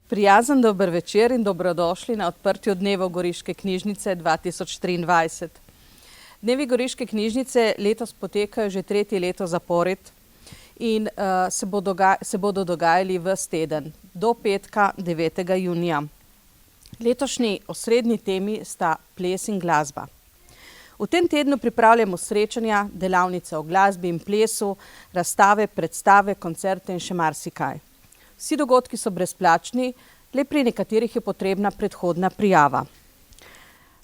Prijazen dober večer in dobrodošli na odprtju Dnevov Goriške knjižnice 2023. Dnevi Goriške knjižnice letos potekajo že tretje leto zapored in se bodo dogajali ves teden do petka 9. junija. Letošnji osrednji temi sta ples in glasba. V tem tednu pripravljamo srečanja, delavnice o glasbi in plesu, razstave, predstave, koncerte in še marsikaj. Vsi dogodki so brezplačni, le pri nekaterih je potrebna predhodna prijava.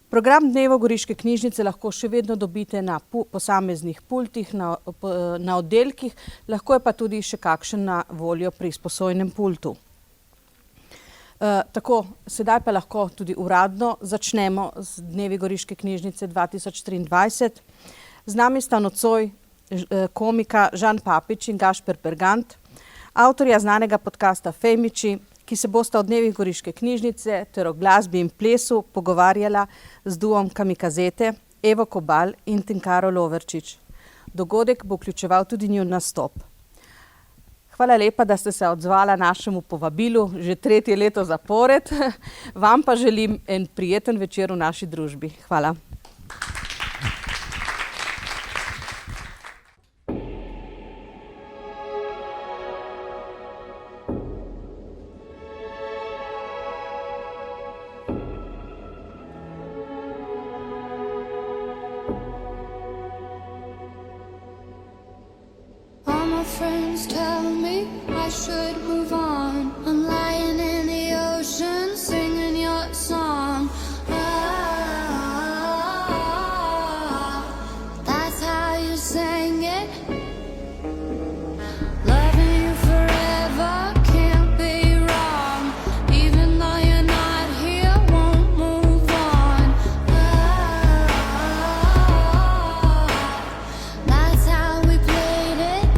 Program Dnevov Goriške knjižnice lahko še vedno dobite na posameznih pultih, na oddelkih, lahko je pa tudi še kakšen na voljo pri izposojenem pultu. Tako, sedaj pa lahko tudi uradno začnemo z Dnevi Goriške knjižnice 2023. Z nami sta nocoj komika Žan Papič in Gašper Pergant, avtorja znanega podcasta Fejmiči, ki se bosta o Dnevih Goriške knjižnice ter o glasbi in plesu pogovarjala z duom Kamikazete, Evo Kobal in Tinkaro Loverčič. Dogodek bo vključeval tudi njun nastop. Hvala lepa, da ste se odzvala našemu povabilu že tretje leto zapored. Vam pa želim en prijeten večer v naši družbi. Hvala. Friends tell me I should move on. I'm lying in the ocean singing your song. That's how you sing it. Loving you forever can't be wrong. Even though you're not here, won't move on. That's how we played it.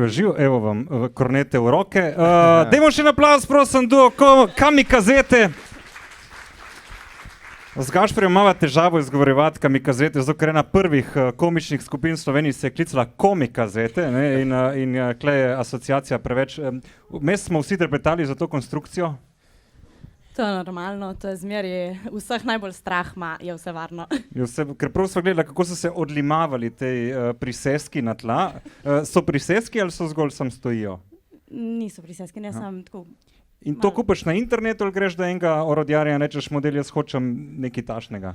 Živijo, evo vam kornete v roke. Dajmo še en aplavz, prosim, duo Kamikazete. Z Gašperjem imava težavo izgovorjevati Kamikazete, zato ker ena prvih komičnih skupin v Sloveniji se je klicala Komikazete, ne, in tle je asociacija preveč. Mes smo vsi trepetali za to konstrukcijo. To je normalno, to je zmeraj vseh najbolj strah ima, je vse varno. Ker prav smo gledali, kako so se odlimavali te priseski na tla. So priseski ali so zgolj sam stojijo? Niso priseski, ne sam tako. In to kupiš na internetu ali greš do enega orodjarja in rečeš model, jaz hočem nekaj tašnega?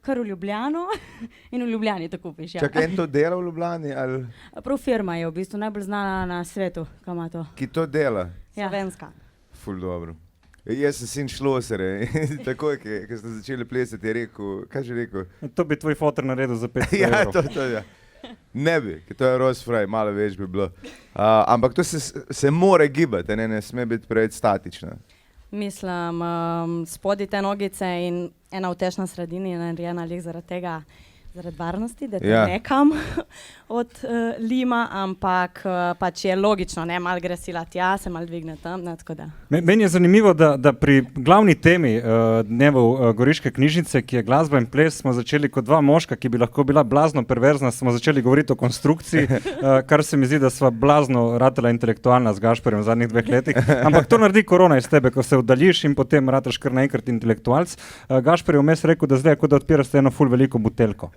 Kar v Ljubljano in v Ljubljani to kupiš, ja. Čakaj, en to dela v Ljubljani ali Prav firma je v bistvu najbolj znana na svetu, kaj ima to. ki to dela? Ja. Slovenska. Ful dobro. Jaz sem sin šlosere, takoj, ko ste začeli plesati, je rekel, kaj že rekel? To bi tvoj fotor naredil za 500 Ja, evrov. to, ja. Ne bi, ker to je Rosfraj, malo več bi bilo. Ampak to se more gibati, ne sme biti preveč statično. Mislim, spodaj te nogice in ena utešna sredina je narejena lih zaradi tega, zaradi varnosti, da te nekam od lima, ampak pač je logično, ne, malo gre sila tja, se malo dvigne tam, ne, tako da. Meni je zanimivo, da pri glavni temi dnevov Goriške knjižnice, ki je glasba in ples, smo začeli kot dva moška, ki bi lahko bila blazno perverzna, smo začeli govoriti o konstrukciji, kar se mi zdi, da sva blazno ratela intelektualna z Gašperjem v zadnjih 2 letih, ampak to naredi korona iz tebe, ko se oddaljiš in potem rataš kar naenkrat intelektualc. Gašper je vmes rekel, da zdaj, kot da odpiraš eno ful veliko buteljko.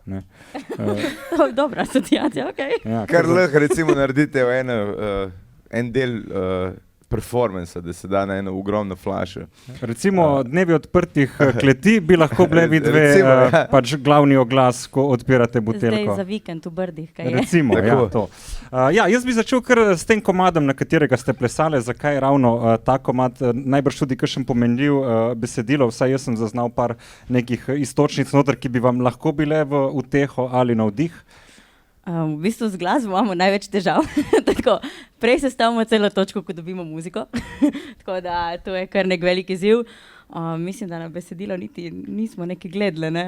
Dobra asociacija, okej. Ja, Kar lahko recimo naredite v en del performansa, da se da na eno ogromno flašo. Recimo dnevi odprtih kleti bi lahko bile vidve pač glavni oglas, ko odpirate buteljko. Zdaj za vikend v Brdih, kaj je. Recimo, ja, to. Jaz bi začel kar s tem komadom, na katerega ste plesali, zakaj ravno ta komad, najbrž tudi kakšen pomenljiv besedilo, vsaj jaz sem zaznal par nekih istočnic noter, ki bi vam lahko bile v uteho ali navdih. V bistvu z glasbo imamo največ težav. Tako, prej se stavimo celo točko, ko dobimo muziko. Tako da to je kar nek velik izziv. Mislim, da na besedilo niti nismo nekaj gledali, ne?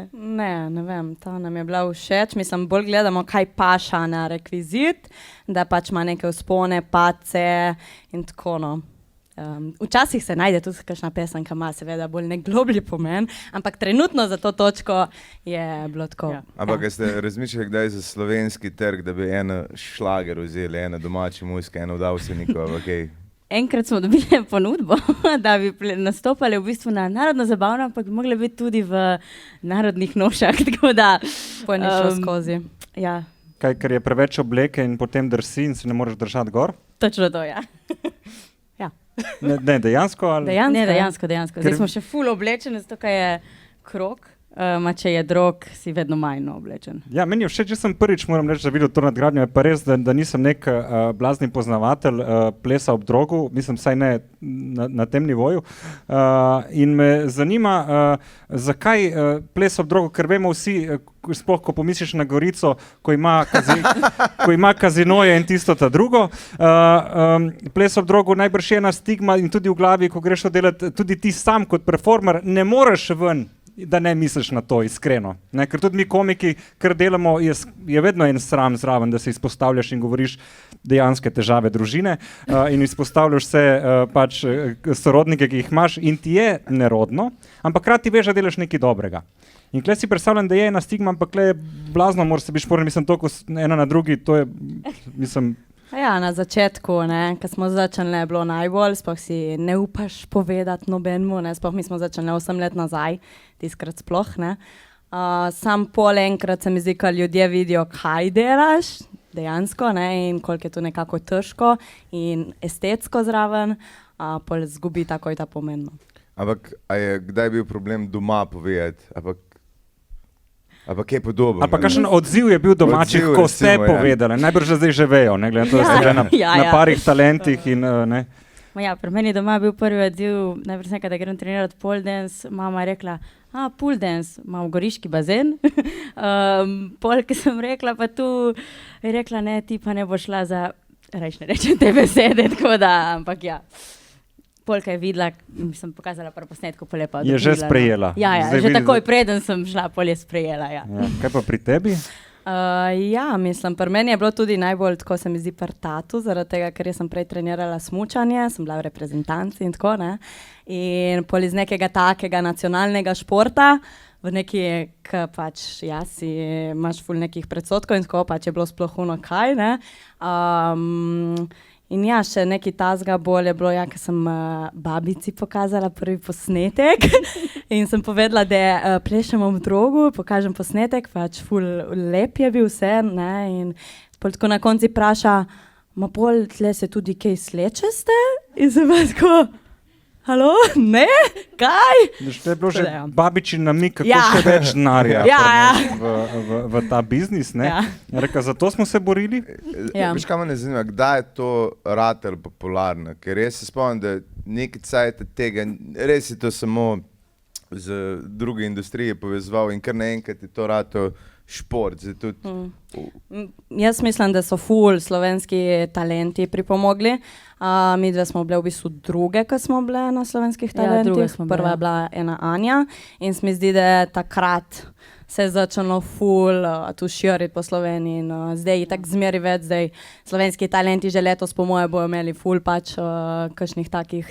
Ne vem, ta nam je bila všeč. Mislim, bolj gledamo, kaj paša na rekvizit, da pač ima neke vzpone, padce in tako, no. Včasih se najde tudi kakšna pesem, ki ima seveda bolj nek globlji pomen, ampak trenutno za to točko je bilo tako. Ja. Ampak ste razmišljali kdaj za slovenski trg, da bi eno šlager vzeli, eno domači muzika, eno vdavsenikov, okej? Enkrat smo dobili ponudbo, da bi nastopali v bistvu na narodno zabavno, ampak bi mogli biti tudi v narodnih nošah, tako da Pojni šel skozi. Ja. Kaj, ker je preveč obleke in potem drsi in se ne moreš držati gor? Točno to, ja. Ne, dejansko ali? Dejansko. Zdaj smo še ful oblečeni, zato ker je krog, če je drog, si vedno manj oblečen. Ja, meni je všeč, že sem prvič, moram reči, da videl to nadgradnjo, je pa res, da nisem nek blazni poznavatelj plesa ob drogu, mislim, saj ne na tem nivoju. In me zanima, zakaj ples ob drogu, ker vemo vsi, sploh ko pomisliš na Gorico, ko ima kazinoje in tisto ta drugo. Ples ob drogu najbrž je ena stigma in tudi v glavi, ko greš to delati, tudi ti sam kot performer ne moreš ven, da ne misliš na to iskreno. Ne? Ker tudi mi komiki, kar delamo, je vedno en sram zraven, da se izpostavljaš in govoriš dejanske težave družine in izpostavljaš vse pač sorodnike, ki jih imaš in ti je nerodno, ampak hkrati veš, da delaš nekaj dobrega. In tukaj si predstavljam, da je ena stigma, ampak tukaj je blazno, moraš se biti šporen, mislim, toliko ena na drugi, to je, mislim... Ja, na začetku, ko smo začeli, je bilo najbolj, sploh si ne upaš povedati nobenemu, sploh mi smo začeli 8 let nazaj, tiskrat sploh, ne. Sam pol enkrat se mi zdi, ko ljudje vidijo, kaj delaš, dejansko, ne, in koliko je to nekako težko in estetsko zraven, pol zgubi takoj ta pomen. Ampak, a je kdaj bil problem doma povedati? Ampak je podobno. Ali pa kakšen odziv je bil domačih, ko ste povedali? Najbrž zdaj že vejo, ne glede na to, da ste že na parih talentih in ne. Ja, pri meni doma je bil prvi odziv, najprej nekaj, da grem trenirati pole dance, mama je rekla, pool dance, imam goriški bazen. Pol, ki sem rekla, pa tu je rekla, ne, ti pa ne bo šla za, rečne rečem te besede, tako da, ampak ja. Polka je videla, sem pokazala par posnetkov, pol je pa je že sprejela. Ja, že takoj preden sem šla, pol je sprejela, ja. Kaj pa pri tebi? Ja, mislim, pri meni je bilo tudi najbolj, tako se mi zdi, pri tatu, zaradi tega, ker sem prej trenirala smučanje, sem bila v reprezentanci in tako, ne. In pol iz nekega takega nacionalnega športa, v neki, ki pač, ja, si imaš ful nekih predsodkov in tako, pač je bilo sploh ono kaj, ne. In ja, še nekaj tazga bolj je bilo, ja, ker sem babici pokazala prvi posnetek in sem povedala, da plešem v drogu, pokažem posnetek, pač ful lep je bil vse, ne, in pol tako na konci vpraša, ma pol tle se tudi kaj slečeste? In sem pa tako, halo, ne, kaj? To je bilo že Ja. babičin namig, kako Ja. še več denarja Ja, prinesti v ta biznis. Ne? Ja. Reka, zato smo se borili. Ja. Veš, kaj me zanima, kdaj je to ratel popularno? Ker res se spomnim, da nekaj cajt tega, res je to samo z druge industrije povezoval in kar naenkrat je to ratel šport. Zdaj tudi, Jaz mislim, da so ful slovenski talenti pripomogli. Mi dve smo bile v bistvu druge, ko smo bile na slovenskih Ja, druge talentih. smo bile, Prva ja. je bila ena Anja in se mi zdi, da je takrat se je začelo ful tu širiti po Sloveniji. In, zdaj je tako zmeri več, zdaj slovenski talenti že letos po moje bojo imeli ful pač kakšnih takih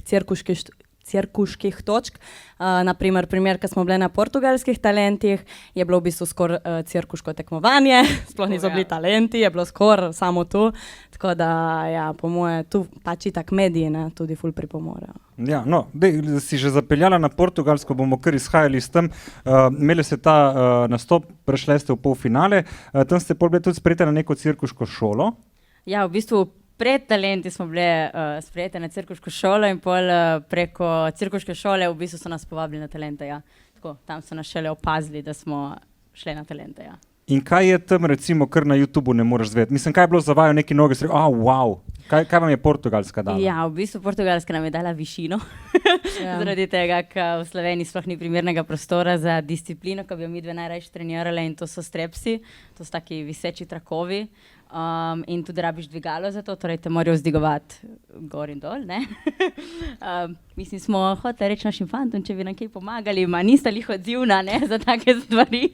cirkuških točk. Naprimer, primer, ko smo bili na portugalskih talentih, je bilo v bistvu skoraj cirkuško tekmovanje, sploh niso bili talenti, je bilo skoraj samo to. Tako da, ja, po moje, tu pač itak mediji ne, tudi ful pripomorejo. Ja, no, dej, si že zapeljala na Portugalsko, bomo kar izhajali s tem. Imeli ste ta nastop, prešli ste v polfinale, tam ste pol bili tudi sprejeti na neko cirkuško šolo. Ja, v bistvu pred talenti smo bile sprejete na cirkuško šolo in pol preko cirkuške šole v bistvu so nas povabili na talente. Ja. Tako, tam so nas šele opazili, da smo šli na talente. Ja. In kaj je tam recimo, kar na YouTubu ne moreš zvedeti? Mislim, kaj je bilo za vaju neki noge, ste rekli, wow, kaj vam je Portugalska dala? Ja, v bistvu Portugalska nam je dala višino. Ja. Zaradi tega, ker v Sloveniji sploh ni primernega prostora za disciplino, ki bi jo mi dve najrajši trenirale, in to so strepsi, to so taki viseči trakovi. In tudi rabiš dvigalo za to, torej te morajo vzdigovati gor in dol. Mislim, smo hoteli reči našim fantom, če bi nam kaj pomagali, ma nista lih odzivna, ne, za take stvari.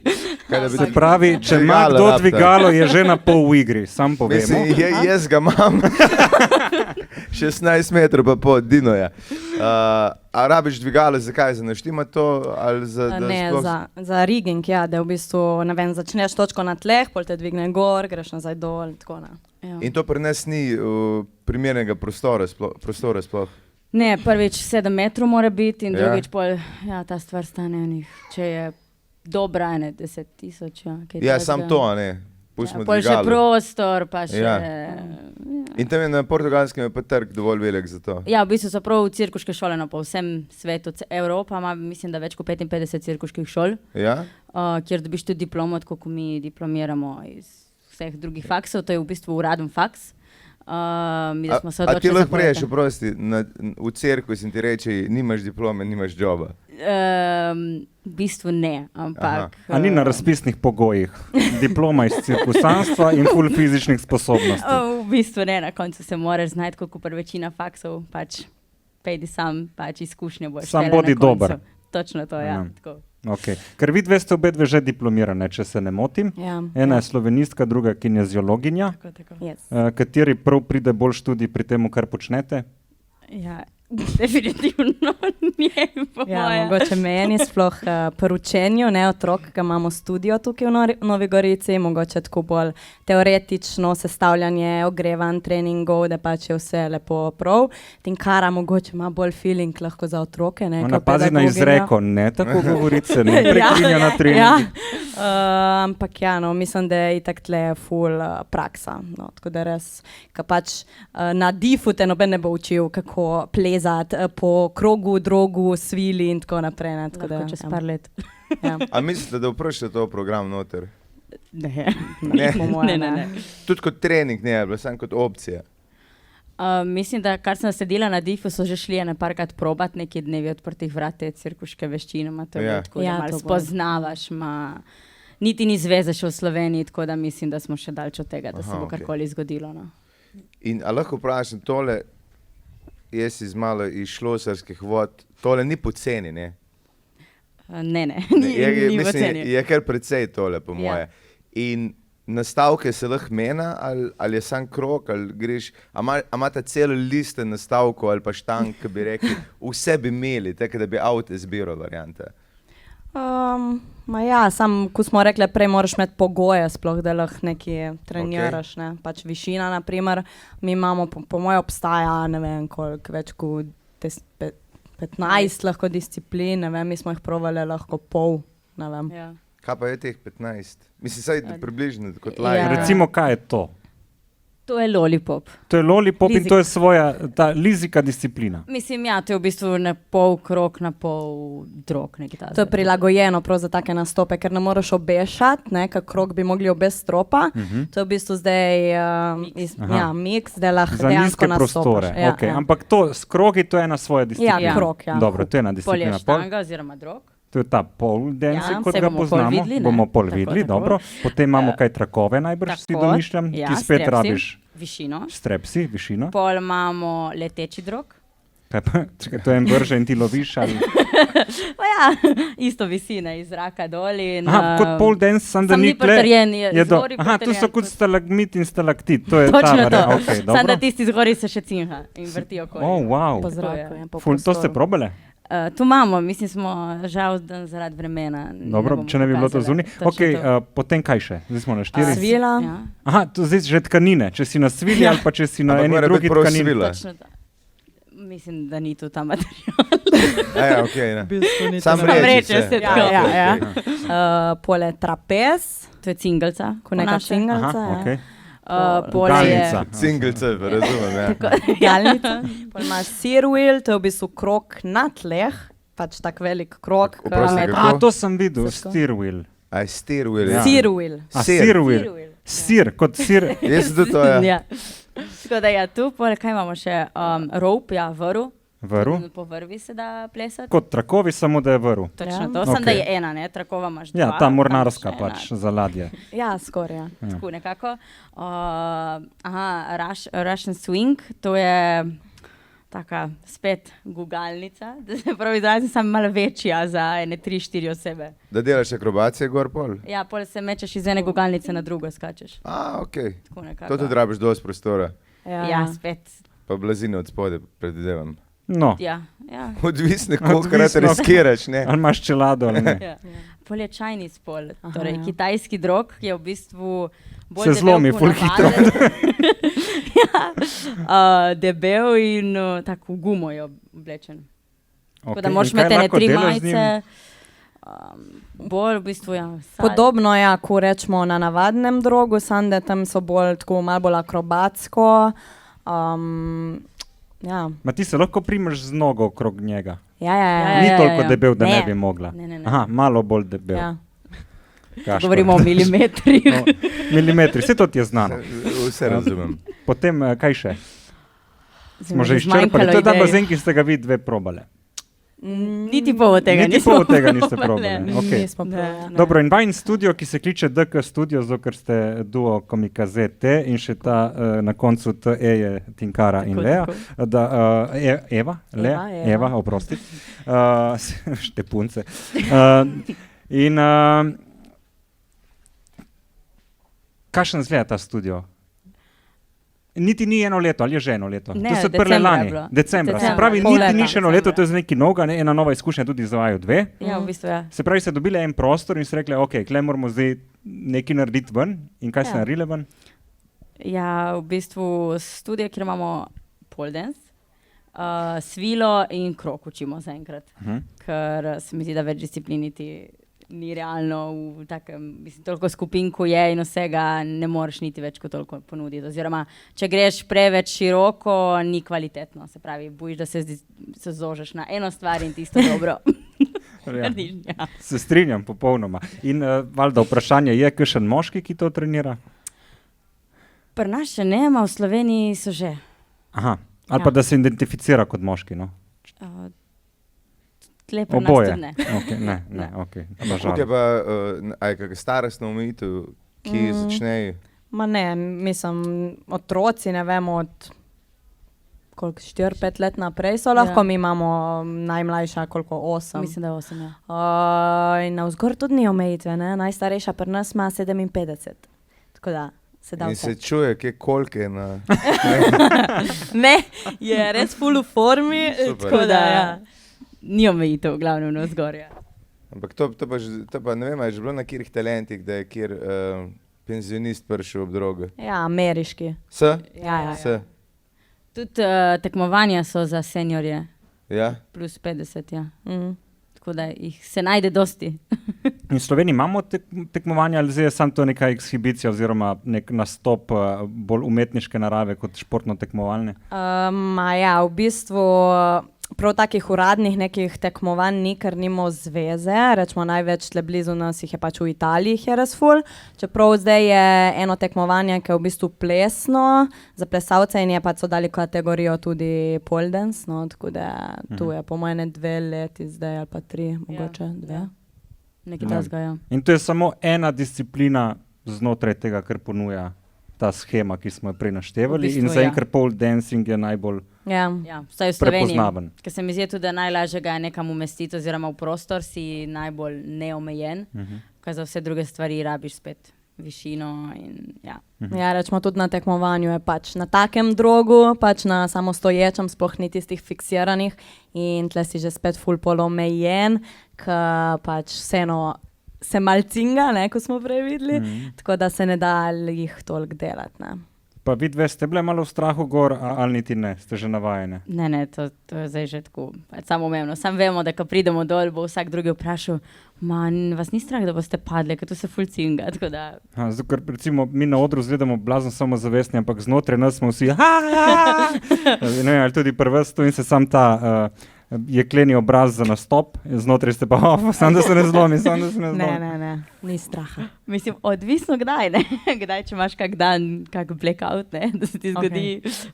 Kaj da bi Se pravi, če ima Dvigalo kdo rabite. dvigalo, je že na pol v igri, sam povemo. Mislim, jaz ga imam 16 metrov pa pod Dinoja. A rabiš dvigalo, zakaj? Za naštima to? Ali za, da Ne, sploh- za rigging, ja, da v bistvu, ne vem, začneš točko na tleh, pol te dvigne gor, greš nazaj dol, tako ne. Ja. In to pri nas ni primernega prostora sploh. Ne, prvič 7 metrov mora biti in Ja. drugič pol, ja, ta stvar stane enih, če je dobra, ne 10.000. Ja, kaj Ja, takega. sam to, a ne. Pustimo Pol še dvigalo. prostor, pa še... Ja. Ja. In tam je na portugalskem je pa trg dovolj velik za to. Ja, v bistvu so prav cirkuške šole na po vsem svetu. Evropa ima, mislim, da več kot 55 cirkuških šol, Ja? kjer dobiš tudi diplomo, tako kot mi diplomiramo iz vseh drugih faksov, to je v bistvu uraden faks. Mi da smo se A ti odločili za lahko priješ, projekte. oprosti, v cirkus in ti reči, nimaš diplome, nimaš joba. V bistvu ne, ampak... A ni na razpisnih pogojih. Diploma iz cirkusanstva in full fizičnih sposobnosti. V bistvu ne, na koncu se moraš znati, kot pa večina faksov, pač pejdi sam, pač izkušnje boš. Sam štele bodi na koncu. dober. Točno to, ja. Ja. Tako. Okay. Ker vi dve ste obe dve že diplomirane, če se ne motim. Ja. Ena je slovenistka, druga je kineziologinja. Yes. Kateri prav pride bolj študij pri tem, kar počnete? Ja, definitivno ne, po Ja, moje. mogoče meni sploh pri učenju, ne otrok, ki imamo studio tukaj v Novi Gorici, mogoče tako bolj teoretično sestavljanje, ogrevanj, treningov, da pač je vse lepo prav. Tinkara mogoče ima bolj feeling lahko za otroke. Ne, Ona kot pazi na pedagoginja. izreko, ne tako govoriti, ne preklinja na Ja, treningu. ampak ja, no, mislim, da je itak tle full praksa. No, tako da res, ka pač na difu te noben ne bo učil, kako plezati po krogu, drogu, svili in tako naprej. Ne, tako Lahko čez par let. Ja. A mislite, da vprašate to program noter? Ne. Ne. Po moje, Ne. Tudi kot trening ne, ampak samo kot opcija. Mislim, da kar sem sedela na difu, so že šli ene parkrat probat neki dnevi odprtih vrat, te cirkuške veščine, to je Ja. bilo tako, da Ja, malo to bo. spoznavaš, niti ni zveze še v Sloveniji, tako da mislim, da smo še daleč od tega, da se Aha, bo okej. karkoli zgodilo. No. In a lahko vprašam tole, jaz iz malo iz šlosarskih vod, tole ni poceni, ne? Ne, Ne, ni mislim, poceni. je kar precej tole, po Ja. moje. In nastavke se lahko mena, ali je sam krok, ali greš, a imate celo liste nastavkov ali pa štank, ki bi rekli, vse bi imeli, tako da bi avto izbiral variante. Sam, ko smo rekli, prej moraš imeti pogoje sploh, da lahko nekaj treniraš, ne? Pač višina, naprimer, mi imamo, po moje obstaja, ne vem, koliko, več kot 15 lahko disciplin, ne vem, mi smo jih provali lahko pol, ne vem. Ja. Kaj pa je teh 15? Mislim, saj približno kot Ja. lajk. Recimo, kaj je to? To je lollipop. To je lollipop in Lizik. to je svoja, ta lizika disciplina. Mislim, ja, to je v bistvu na pol krog, na pol drog, nekaj takega. To je prilagojeno prav za take nastope, ker ne moreš obešati, ne, kak krog bi mogli obes stropa. To je v bistvu zdaj miks, da lahko Za dejansko nizke nastopaš. prostore. Okay. Ampak to s krogi, to je ena svoja disciplina. Ja, krog, ja. Dobro, to je ena Pol je disciplina. štanga oziroma drog. To je ta pol dance, Ja, kot saj ga bomo pol poznamo. videli, ne? Bomo pol Tako, videli, tako. dobro. Potem imamo kaj trakove, najbrž si domišljam. Ja, Ti spet strepsi, rabiš višino. strepsi, višino. Pol imamo leteči drog. Kaj pa, čakaj, to je en vrže in ti loviš ali... Pa ja, isto visi ne, iz zraka dol. In, Aha, kot pole dance, sam da sam ni ni tle. potrjen, je zgori Aha, tu so potrjen, kot tudi. stalagmit in stalaktit. To je Točno ta to. varianta. Okay, Sam da dobro. tisti zgori se še cinha in vrti okoli. Oh, wow. Po To zraku, je. ja, po Ful, to ste prostoru. probale? Tu imamo, mislim, smo žal zaradi vremena. Dobro, če ne bi bilo to zunaj. Okay, potem kaj še? Zdaj smo na 4. Svila. Ja, Aha, to zdaj že tkanine. Če si na svili ali pa če si na Ampak eni mora drugi biti prav tkanini. svila. točno to. Mislim, da ni tu ta material. Ja, okej, ne. Sam Sam reče reče se. se Ja, tako. ja, okej. ja. Pole trapez, To je cingelca. ko neka naše. cingalca. Aha, ja. okay. Pol je Galnica. Singlece, razumem, ja. Galnica. Pol imaš sirwheel, to je v bistvu krog na tleh, pač tak velik krog. Oprosti, ke- kako? A, to sem videl, Sirko. steer wheel. Aj steer wheel. Ja. Sirwheel. A, Sir. steer wheel. Sir, kot sir. Jaz sem tudi to, ja. Ja. Tako da ja, tu, pol, kaj imamo še? Rope, ja, vrv. Vrv. Po vrvi se da plesati. Kot trakovi, samo da je vrv. Točno Ja. to, sem da Okej. je ena, ne, trakova imaš dva. Ja, ta tam mornarska še pač ena. za ladje. Ja, skoraj. Ja. Tako nekako. Russian swing, to je taka spet gugalnica, da se pravi izrazim, sem malo večja za ene 3-4 osebe. Da delaš akrobacije gor pol? Ja, pol se mečeš iz ene gugalnice na drugo, skačeš. A, okej. Tako nekako. To tudi rabiš dosti prostora. Ja, spet. Pa blazine od spode, predvidevam. No, Ja, ja. Odvisno, kolikokrat Odvisno. riskiraš, ne? ali imaš čelado ali ne. Ja. Pol je čajni spol, Aha, torej ja. kitajski drog je v bistvu bolj Se zlomi debel ful kot hitro. navaden. Ja, debel in tako v gumo je oblečen. Tako da Okay, moraš in kaj imeti ene lahko 3 delaš z njim? majice. Bolj v bistvu, ja. Podobno je, ja, ko rečemo na navadnem drogu, samo da tam so bolj tako malo bolj akrobatsko. Ja. Ma ti se lahko primeš z nogo okrog njega. Ja. Ni ja, toliko ja. debel, da ne Ne. bi mogla. Ne. Aha, malo bolj debel. Ja. Gašper. Govorimo o milimetrih. No, milimetri, vse to ti je znano. Vse razumem. Potem kaj še? Smo že Zmanjkalo izčrpali. To je ta idej. bazen, ki ste ga vi dve probale. Niti pol od tega Niti nismo pol tega niste probali. probali. Okay. Nismo probali. Dobro, in vajen studio, ki se kliče DK Studio, zato ker ste duo Komikaze T in še ta na koncu TE je Tinkara in Lea. Da, Eva, Lea, Eva, oprosti. Štepunce. In kakšen zgleda ta studio? Niti ni eno leto, ali je že eno leto? Ne, To se odprli decembra je lani. bilo. Decembra. Se Decembra. pravi, Pol niti leta. ni še eno leto, Decembra. to je nekaj novega, ne? Ena nova izkušnja tudi za vaju dve. Ja, v bistvu ja. Se pravi, ste dobili en prostor in ste rekli, ok, klej moramo zdaj nekaj narediti ven. In kaj ste Ja. naredili ven? Ja, v bistvu studio, kjer imamo pole dance, svilo in krog učimo zaenkrat. Ker se mi zdi, da več disciplin niti ni realno v takem, mislim, toliko skupin, ko je in vsega, ne moreš niti več kot toliko ponuditi. Oziroma, če greš preveč široko, ni kvalitetno. Se pravi, bojiš, da se zožeš na eno stvar in tisto dobro. Ja. Ja. Se strinjam popolnoma. In valjda vprašanje je, kakšen moški, ki to trenira? Pri nas še ne, a v Sloveniji so že. Aha. Ali Ja. pa da se identificira kot moški, no? Tle pri nas Oboje. tudi ne. Okay, ne, ok. Koliko je pa, a je kakšna starostna omejitev, ki začne? Ma ne, mislim, otroci, ne vem, od 4-5 let naprej so lahko, Ja. mi imamo najmlajša, koliko 8. Mislim, da je 8, ja. In navzgor tudi ni omejitve, ne? Najstarejša pri nas ima 57. Tako da se da In vse. se čuje, kje koliko je na... Ne, je res full v formi, Super. tako da ja. Ni omejitev, v glavnem, navzgor. Ja. Ampak to pa ne vem, a je že bilo na kjerih talentih, da je kjer penzionist prišel ob drogo. Ja, ameriški. Ja. S? Tudi tekmovanja so za seniorje, Ja? plus 50, ja. Tako da jih se najde dosti. In v Sloveniji imamo tekmovanja ali zdaj je samo to neka ekshibicija oziroma nek nastop bolj umetniške narave kot športno tekmovalne? Ja, v bistvu prav takih uradnih nekih tekmovanj ni, ker nimamo zveze. Rečemo največ tle blizu nas jih je pač v Italiji, jih je res ful. Čeprav zdaj je eno tekmovanje, ki je v bistvu plesno za plesalce in je pač so dali kategorijo tudi pole dance, no, tako da tu je po mojem 2 leti zdaj ali pa 3, mogoče 2. Nekaj tasga, ja. In to je samo ena disciplina znotraj tega, kar ponuja ta shema, ki smo jo prej naštevali. V bistvu, in zaenkrat pole dancing je najbolj Ja. Ja, vsaj v Sloveniji. prepoznaven. Ker se mi zdi tudi, da najlažje ga je nekam umestiti oziroma v prostor si najbolj neomejen, ker za vse druge stvari rabiš spet višino in ja. Ja, rečemo tudi na tekmovanju je pač na takem drogu, pač na samostoječem, sploh ni tistih fiksiranih in tle si že spet ful polomejen, ker pač vseeno se mal cinga, ne, ko smo prej videli, tako da se ne da jih toliko delati, ne. Pa vi dve ste bile malo v strahu gor, ali niti ne, ste že navajene? Ne, to je zdaj že tako, pač samoumevno. Sam vemo, da ko pridemo dol, bo vsak drugi vprašal, vas ni strah, da boste padli, ker tu se ful cinga, tako da... Zato, ker recimo mi na odru izgledamo blazno samozavestni, ampak znotraj nas smo vsi ne vem, ali tudi pri vas tu in se sam ta jekleni obraz za nastop, znotraj ste pa, samo da se ne zlomi, Ne, ni straha. Mislim, odvisno kdaj, ne? Kdaj, če imaš kak dan, kak blackout, ne? Da se ti zgodi,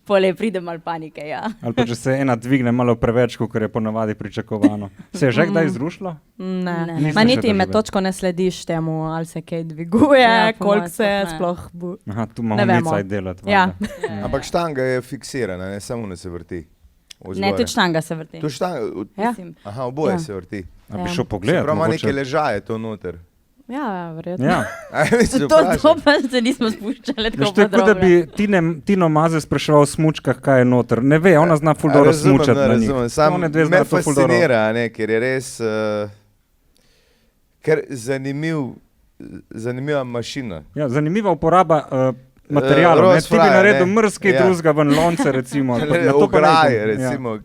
pole pride mal panike, ja. Ali pa če se ena dvigne malo preveč, kot je ponavadi pričakovano. Se je že kdaj zrušilo? Ne. Niste Ma še niti doživeli? točko ne slediš temu, ali se kaj dviguje, Ja, po koliko moje se sploh ne. sploh bo. Aha, tu imamo Ne vemo. necaj delati. Ja. valjda. Ampak štanga je fiksirana, ne samo ne se vrti. Ne, tudi štanga se vrti. Tu štanga, Ja. Mislim, aha, oboje Ja. se vrti. A bi Ja. šel Se pogledat? pravi, ima mogoče? neke ležaje to noter. Ja, verjetno. Ja. A ja, se to vprašam. pa se nismo spuščali Veš, tako to je kot da bi Tino Maze spraševal o smučkah, kaj je noter. Ne ve, ona zna ful A dobro razumem, smučati na njih. razumem. Sam One dve me znajo to ful dobro. fascinira, ne, ker je res ker zanimiva mašina. Ja, zanimiva uporaba materijalov. Rose Ti bi fryer, naredil ne. mrzke Ja. drugega ven lonce, recimo. ali pa na to pa Ograje, ne idem. Ja. recimo.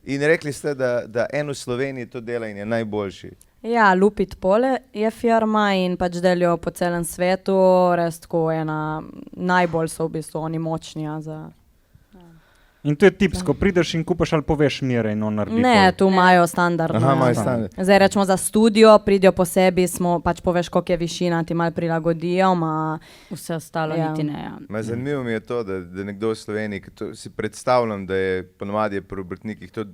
In rekli ste, da en v Sloveniji to dela in je najboljši. Ja, Lupit Pole je firma in pač delijo po celem svetu, res tako ena najbolj so v bistvu oni močni. Ja, za... In to je tipsko, prideš in kupaš ali poveš mire in on naredi. Ne, pol. tu imajo standardno. Aha, imajo ja. standard. Zdaj rečemo za studio, pridijo po sebi, smo pač poveš, koliko je višina, ti malo prilagodijo. Vse ostalo Ja. niti ne, ja. Zanimivo mi je to, da nekdo v Sloveniji, ki to si predstavljam, da je ponovadi pri obrtnikih to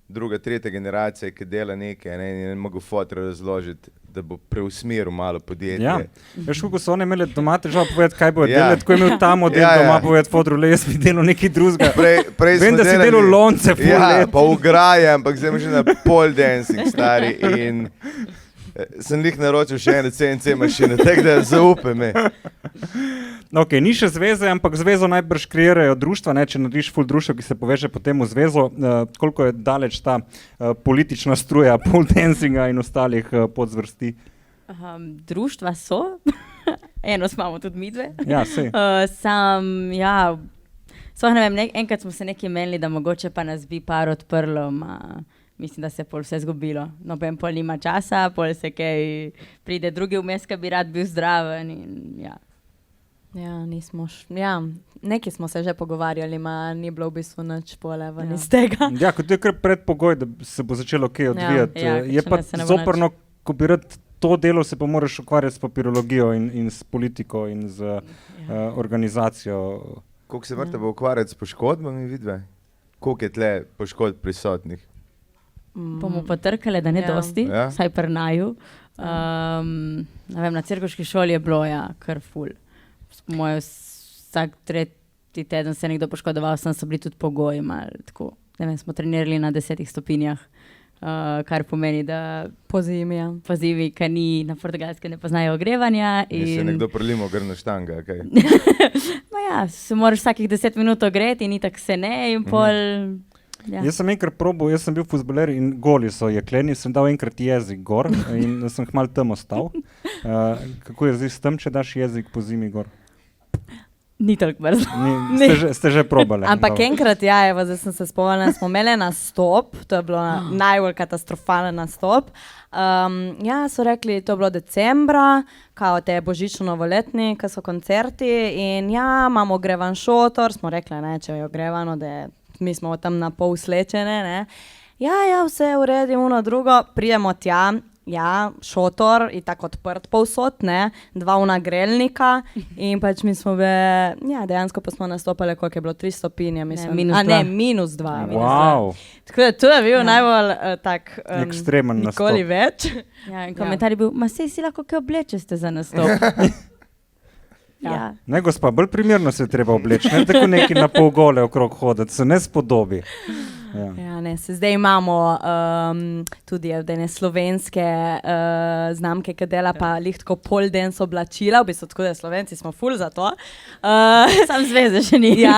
druga, tretja generacija, ki dela nekaj, ne, in ne mogo fotra razložiti, da bo preusmeril malo podjetje. Ja. Veš, kako so oni imeli doma težavo povedati, kaj bojo Ja. delali, tako je imel ta model Ja, ja. doma povedati, fodru, le jaz bi delal nekaj drugega. Prej Vem, smo da si delali- delal lonce ful Ja, let. pa ograje, ampak zdaj že na pole dancing stari in sem lih naročil še ene CNC mašine, tako da zaupaj me. Okay, ni še zveze, ampak zvezo najbrž kreirajo društva, ne, če narediš ful društvo, ki se poveže potem v zvezo, koliko je daleč ta politična struja pole dancinga in ostalih podzvrsti. Društva so, eno imamo tudi mi dve. Ja, sej. Ja, sploh ne vem, enkrat smo se nekaj menili, da mogoče pa nas bi par odprlo, mislim, da se je pol vse zgubilo. Noben pol nima časa, pol se kaj pride drugi vmes, ki bi rad bil zdraven in ja. Ja, nekaj smo se že pogovarjali, ni bilo v bistvu nič pole ven iz tega. Ja, kot je kar predpogoj, da se bo začelo kaj odvijati. Ja, Je če pa ne, se ne bo zoprno, ko bi rad to delo, se pa moraš ukvarjati s papirologijo in s politiko in z organizacijo. Koliko se morate ukvarjati s poškodbami, vidve? Koliko je tle poškodb prisotnih? Bomo potrkali, da ne Ja. dosti, Ja. saj prnaju. Ne vem, na cirkuški šoli je bilo, ja, kar ful. Moj vsak tretji teden se je nekdo poškodoval, sem so bili tudi pogoji malo tako. Ne vem, smo trenirali na 10 stopinjah, kar pomeni, da pozivi, ki ni na Portugalskem, ne poznajo ogrevanja. In se nekdo prelimo grno štanga, kaj? Ja, se moraš vsakih 10 minut ogreti in itak se ne in pol... Ja. Jaz sem enkrat probal, jaz sem bil fuzbaler in goli so jekleni, sem dal enkrat jezik gor in sem malo tam ostal. Kako je zdaj s tem, če daš jezik po zimi gor? Ni toliko mrzlo. Ste že probali. Ampak enkrat, ja, evo, zdaj sem se spomnila, smo imeli nastop, to je bilo najbolj katastrofalen nastop. Ja, so rekli, to je bilo decembra, kao te božično-novoletni, ko so koncerti in ja, imamo ogrevan šotor, smo rekli, ne, če je ogrevano, da mi smo tam na pol slečene, ne. Ja, vse uredimo, ono drugo, prijemo tja. Ja, šotor je tako odprt povsod, ne, 2 grelnika in pač mi smo ja, dejansko pa smo nastopali, koliko je bilo, 3 stopinje, mislim. -2. Wow. Tako da to je bil najbolj tak ekstremen nastop. Nikoli več. Ja, in komentar je bil, ma sej si lahko kaj oblečeste za nastop. Ja. Ne, gospa, bolj primerno se je treba obleči, ne tako neki na pol gole okrog hoditi, se ne spodobi. Ja, ne, zdaj imamo tudi ne, slovenske znamke, ki dela pa lihtko pol dens oblačila, v bistvu tako da Slovenci smo ful za to. Sam zveze še ni. Ja.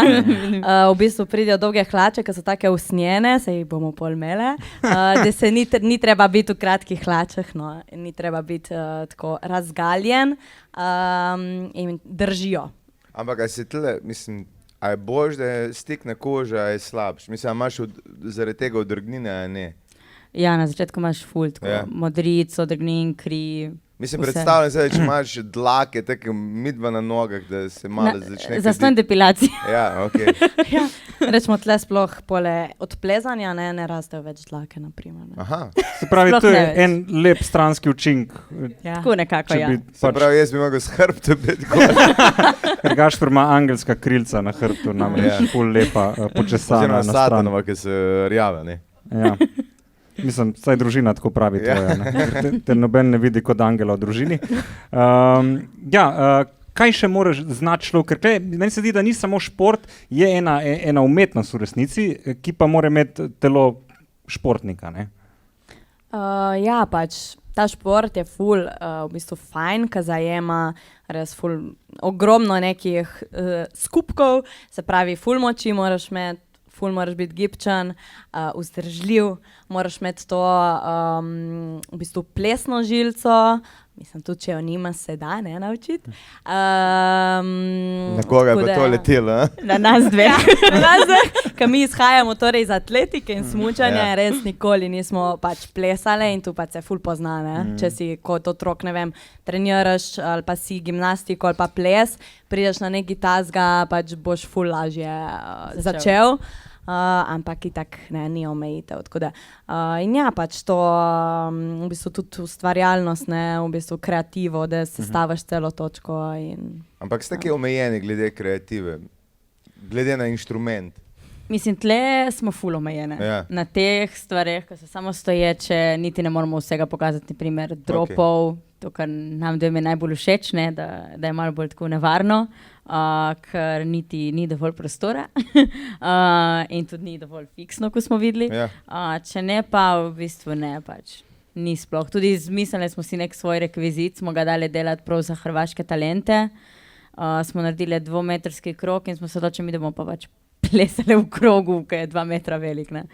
V bistvu pridejo dolge hlače, ki so take usnjene, se jih bomo pol imele, da se ni treba biti v kratkih hlačah, no, ni treba biti tako razgaljen in držijo. Ampak a si tle, mislim, a je bož, da je stik na koža, a je slabš? Mislim, a imaš zaradi tega odrgnine, a ne? Ja, na začetku imaš ful, tako modrico, odrgnin, kri. Mislim, predstavljam se, če imaš dlake, tako midva na nogah, da se malo začne... Zastonj depilacija. Ja, okej. Ja. Rečemo, tle sploh pole od plezanja ne rastejo več dlake, naprimer. Ne. Aha. Se pravi, Sploh to je ne več. en lep stranski učink. Ja. Tako nekako, Če ja. bi Se pravi, jaz bi mogel s hrbta biti gor. Ker Gašper ima angelska krilca na hrbtu, namreč ful lepa, počesana Oziroma na stran. satanova, ki se rjava, ne? Ja. Mislim, saj družina tako pravi tvoja, ne? Te noben ne vidi kot angela v družini. Kaj še moraš znati človek? Ker meni se zdi, da ni samo šport, je ena umetnost v resnici, ki pa mora imeti telo športnika, ne? Ja, pač ta šport je ful, v bistvu fajn, ker zajema res ful ogromno nekih skupkov, se pravi ful moči moraš imeti, ful moraš biti gibčen, vzdržljiv, moraš imeti to v bistvu plesno žilico, mislim, tudi če jo nima, se da ne naučiti. Na koga je pa to letelo, a? Na nas dve. Ker mi izhajamo torej iz atletike in smučanja, res nikoli nismo pač plesale in tu pač se ful pozna, ne? Če si kot otrok, ne vem, treniraš ali pa si gimnastiko ali pa ples, prideš na neki tazga, pač boš ful lažje začel. Ampak itak ne, ni omejitev. In ja, pač to v bistvu tudi ustvarjalnost, ne, v bistvu kreativo, da sestaviš celo točko. Ampak ste kaj omejeni glede kreative, glede na inštrument? Mislim, tle smo ful omejene. Ja. Na teh stvareh, ko so samo stoječe, niti ne moramo vsega pokazati, naprimer dropov, to, kar nam dvema je najbolj všeč, ne, da je malo bolj tako nevarno, ker niti ni dovolj prostora in tudi ni dovolj fiksno, ko smo videli. Ja. Če ne pa, v bistvu ne, pač ni sploh. Tudi izmislili smo si nek svoj rekvizit, smo ga dali delati prav za hrvaške talente. Smo naredili 2-metrski krog in smo se odločili, da bomo pa pač plesali v krogu, ki je 2 metra velik, ne.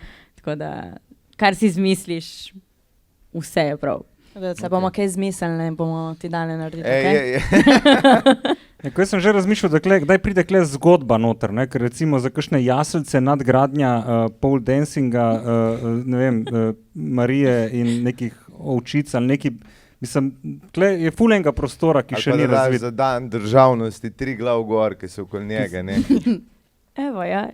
Tako da, kar si izmisliš, vse je prav. Se bomo kaj izmislili in bomo ti dali narediti, ok? Ko jaz sem že razmišljal, da kdaj pride kle zgodba noter, ne? Ker recimo za kakšne jaselce, nadgradnja, pole dancinga, ne vem, Marije in nekih ovčic ali neki, mislim, kle je ful enega prostora, ki še ni razvit. Za dan državnosti 3 glav gor, ki so okoli njega, ne? Evo, ja.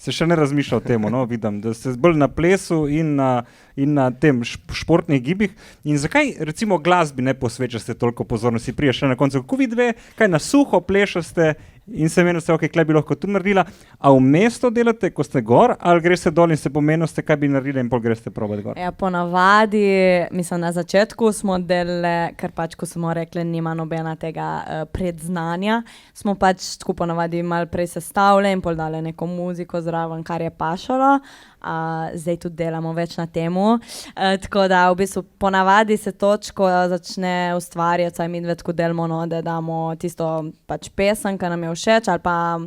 Se še ne razmišlja o tem, no, vidim, da ste bolj na plesu in na tem športnih gibih. In zakaj recimo glasbi ne posvečaste toliko pozornosti? Priješ še na koncu, kako vi dve, kaj na suho plešaste in se menite, ok, kaj bi lahko tu naredila, a v mesto delate, ko ste gor, ali greste dol in se pomenite, kaj bi naredili in pol greste probati gor? Ja, ponavadi, mislim, na začetku smo delali, ker pač, ko smo rekli, nima nobena tega predznanja, smo pač tako ponavadi malo prej sestavili in pol dali neko muziko zraven, kar je pašalo. Zdaj tudi delamo več na temu. Tako da v bistvu ponavadi se točko začne ustvarjati, saj mi dve tako delamo, no, da damo tisto pač pesem, ki nam je všeč, ali pa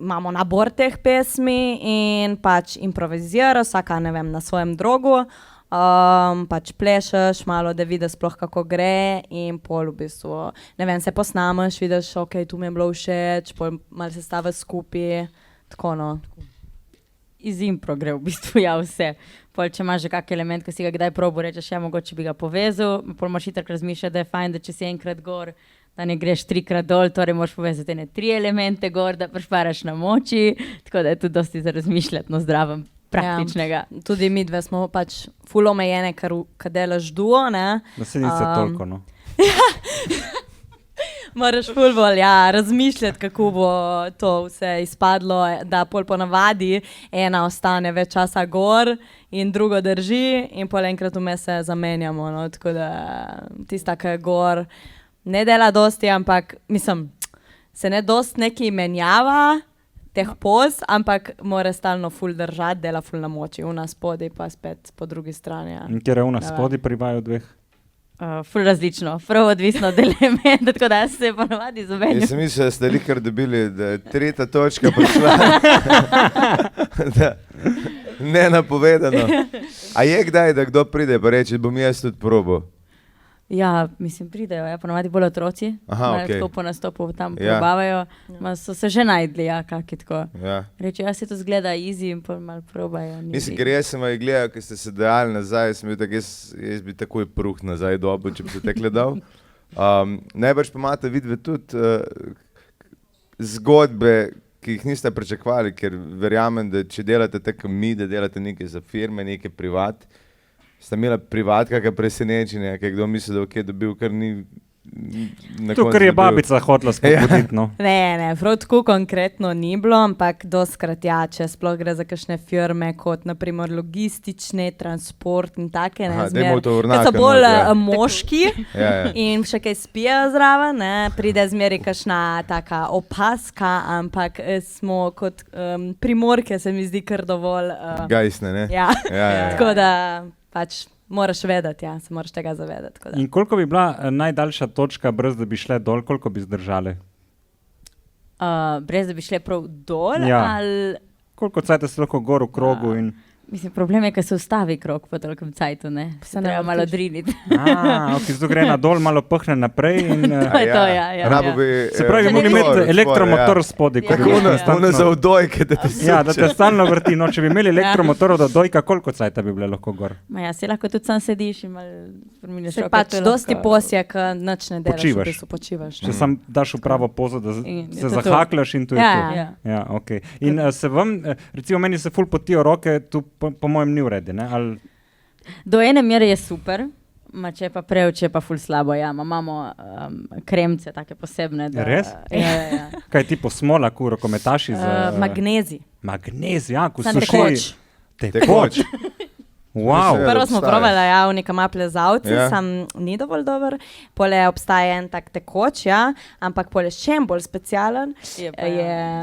imamo nabor teh pesmi in pač improviziraš, vsaka, ne vem, na svojem drogu. Pač plešeš malo, da vidiš sploh kako gre in pol v bistvu, ne vem, se posnameš, vidiš, ok, tu mi je bilo všeč, pol malo se staviš skupaj, tako no. Iz impro gre v bistvu vse. Pol, če imaš že kak element, ki si ga kdaj probo, rečeš, mogoče bi ga povezal, pol moraš itak razmišljati, da je fajn, da če si enkrat gor, da ne greš 3-krat dol, torej moraš povezati 3 elemente gor, da prešparaš na moči, tako da je tudi dosti za razmišljati, no zdravem. Praktičnega. Ja, tudi mi dve smo pač ful omejene, ker delaš duo, ne. Da se nice toliko, no. Moraš ful bolj, razmišljati, kako bo to vse izpadlo, da pol ponavadi ena ostane več časa gor in drugo drži in pol enkrat vmes se zamenjamo, no, tako da tista, ki je gor, ne dela dosti, ampak mislim, se ne dosti neki menjava, teh poz, ampak mora stalno ful držati, dela ful na moči, una spodaj pa spet po drugi strani. Ja. In kjer je una spodaj pri vaju dveh? Ful različno, prav odvisno od elementa, tako da se ponovadi zamenjam. Jaz sem mislil, da ste likar dobili, da je 3. točka prišla. Nenapovedano. A je kdaj, da kdo pride pa reče, bom jaz tudi probal? Ja, mislim, pridejo, ponovadi bolj otroci, tako po nastopu tam probavajo, so se že najdli, kaki tako. Reče, se to zgleda easy in pol malo probajo. Mislim, ker jaz sem vaju gledal, ker ste se dejali nazaj, sem bil tak, jaz bi takoj pruh nazaj dobo, če bi se tekle dal. Najbrž pa imate vidve tudi zgodbe, ki jih niste pričakovali, ker verjamem, da če delate tako mi, da delate nekaj za firme, nekaj privat, sta imela privat, kakšne presenečenje, kaj kdo misli, da je dobil, kar ni na koncu. To, kar je babica hotela spodbuditi, no. Ne, prav tako konkretno ni bilo, ampak dostkrat če sploh gre za kakšne firme, kot naprimer logistične, transport in take, ne, ker so bolj moški in še kaj spijo zraven, ne, pride zmeri kakšna taka opaska, ampak smo kot Primorke, se mi zdi kar dovolj. Gajsne, ne? Ja, tako da pač moraš vedeti, se moraš tega zavedati. In koliko bi bila najdaljša točka, brez da bi šle dol, koliko bi zdržali? Brez da bi šle prav dol? Ali... Koliko cajta si lahko gor v krogu in... Mislim, problem je, ker se ustavi krog po tolikem cajtu, ne? Se treba malo driniti. Zdaj gre na dol, malo pahne naprej in... To je to, ja. Se pravi, bi mogli imeti elektromotor spodaj. Ono za vdojke, da te suče. Ja, da te stalno vrti. No, če bi imeli elektromotor od vdojka, koliko cajta bi bile lahko gor? Si lahko tudi sam sediš in malo spremeniš roke. Se pač dosti posje, ker nič ne delaš, v bistvu počivaš. Če sam daš v pravo pozo, da se zahaklaš in to je to. Ja, okej. In se vam, recimo meni se ful potijo roke, tu po mojem ni uredi, ne? Do ene mere je super, če pa preveč je pa ful slabo, imamo kremce take posebne. Res? Ja. Kaj tipo smola, rokometaši z... Magnezij. Magnezij, ko suši. Tekoč. Wow. Prvo smo probali v nekam plezalci, sam ni dovolj dober, pole obstaja en tak tekoč, ampak pole še bolj specialen.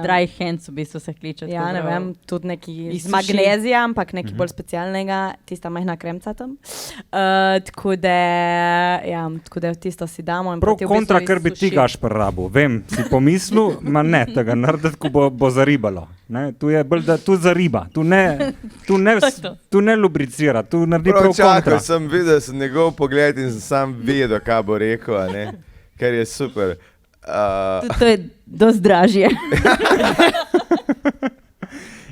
Dry hands v bistvu se kliče. Ja, ne vem, tudi neki iz magnezija, ampak neki bolj specialnega, tista majhna kremca tam. Tako da tisto si damo. Prav kontra, kar bi ti Gašper rabil, vem, si pomislil, ma ne, tega narediti, ko bo zaribalo. Tu je bolj, da tu zariba, tu ne lubricira, tu naredi prav kontra. Čakal sem videl, sem njegov pogled in sem sam vedel, kaj bo rekel, ker je super. To je dosti dražje.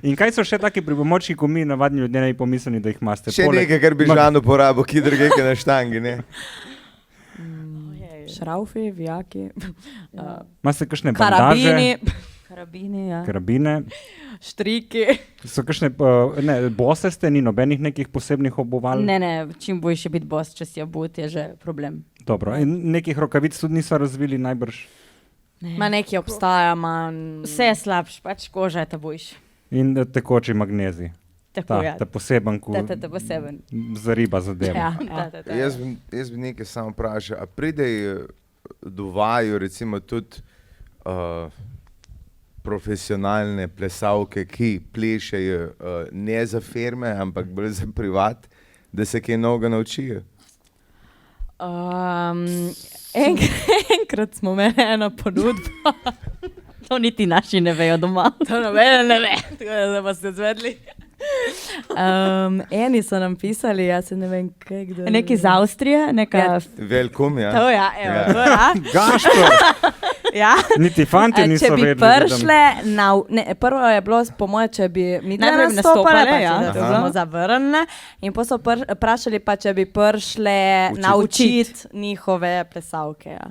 In kaj so še taki pripomočki, ko mi navadni ljudje ne bi pomislili, da jih imate? Še nekaj, kar bi Žan uporabil, ki drgeke na štangi, ne? Šraufi, vijaki. Imate kakšne bandaže? Karabine, štriki. So kakšne, bose ste, ni nobenih nekih posebnih obuval? Ne, čim boljše biti bos, če si obut, je že problem. Dobro, in nekih rokavic tudi niso razvili najbrž? Neki obstaja, vse je slabš, pač koža je ta boljš. In tekoči magnezij. Ta poseben, ko zariba zadeva. Jaz bi nekaj samo vprašal, a pride do vaju recimo tudi profesionalne plesalke, ki plešejo ne za firme, ampak bolj za privat, da se kaj novega naučijo? Enkrat smo imeli eno ponudbo. To niti naši ne vejo doma. To noben ne ve, tako da boste zvedli. Eni so nam pisali, jaz se ne vem, kaj kdo. Neki iz Avstrije, neka... Velkom, ja. To ja, evo, Ja. to ja. Gašpor, Ja. niti fanti niso Če bi vedeli. da dam- prišle prvo je bilo po moje, če bi mi Najprej bi nastopale, nastopale, pa ja. če Aha. smo zavrnili. In potem so vprašali pa, če bi prišle Učit. naučiti njihove plesavke. Ja.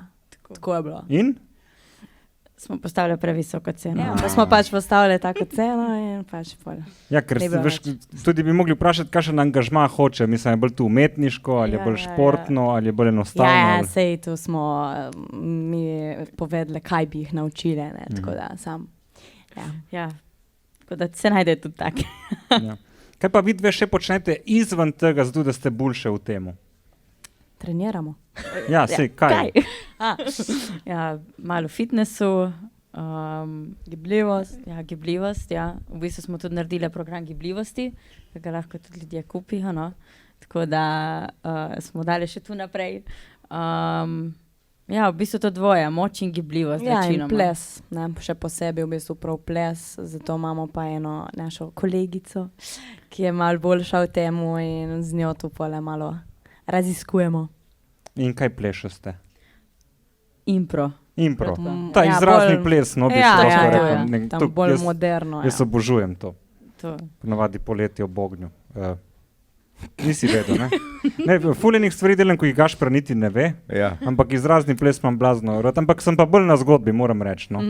Tako je bilo. In? Smo postavili previsoko ceno. Ja, pa smo pač postavili tako ceno in pač pol. Ja, ker Ni bilo veš, tudi bi mogli vprašati, kakšen angažma hoče. Mislim, je bolj tu umetniško, ali je Ja, bolj ja, ja. športno, ali je bolj enostavno. Ja, ali- sej tu smo mi povedali, kaj bi jih naučili. Ne, tako da sam. Ja. Ja. Tako da se najde tudi tak. Ja. Kaj pa vi dve še počnete izven tega, zato da ste boljše v temu? Treniramo. Ja, sej, kaj? Ja, malo v fitnessu. Gibljivost. Ja, gibljivost, ja. V bistvu smo tudi naredili program gibljivosti, ki ga lahko tudi ljudje kupijo. No? Tako da smo dali še tu naprej. Ja, v bistvu to dvoje, moč in gibljivost. Ja, in večinoma. ples, ne, še posebej v bistvu prav ples, zato imamo pa eno našo kolegico, ki je malo boljša v temu in z njo tu pole malo raziskujemo. In kaj plešete? Impro. Impro. Mm, Ta ja, izrazni bolj- ples, no bi Ja, šlo ja, skoraj to rekel. je. Ne, Tam to bolj jaz- moderno. Jaz obožujem to. To. Ponavadi poletje ob ognju. Nisi vedel, ne? Ne, fuljenih stvari delam, ko jih Gašpar niti ne ve, Ja. ampak izrazni ples imam blazno rad, ampak sem pa bolj na zgodbi, moram reči. No.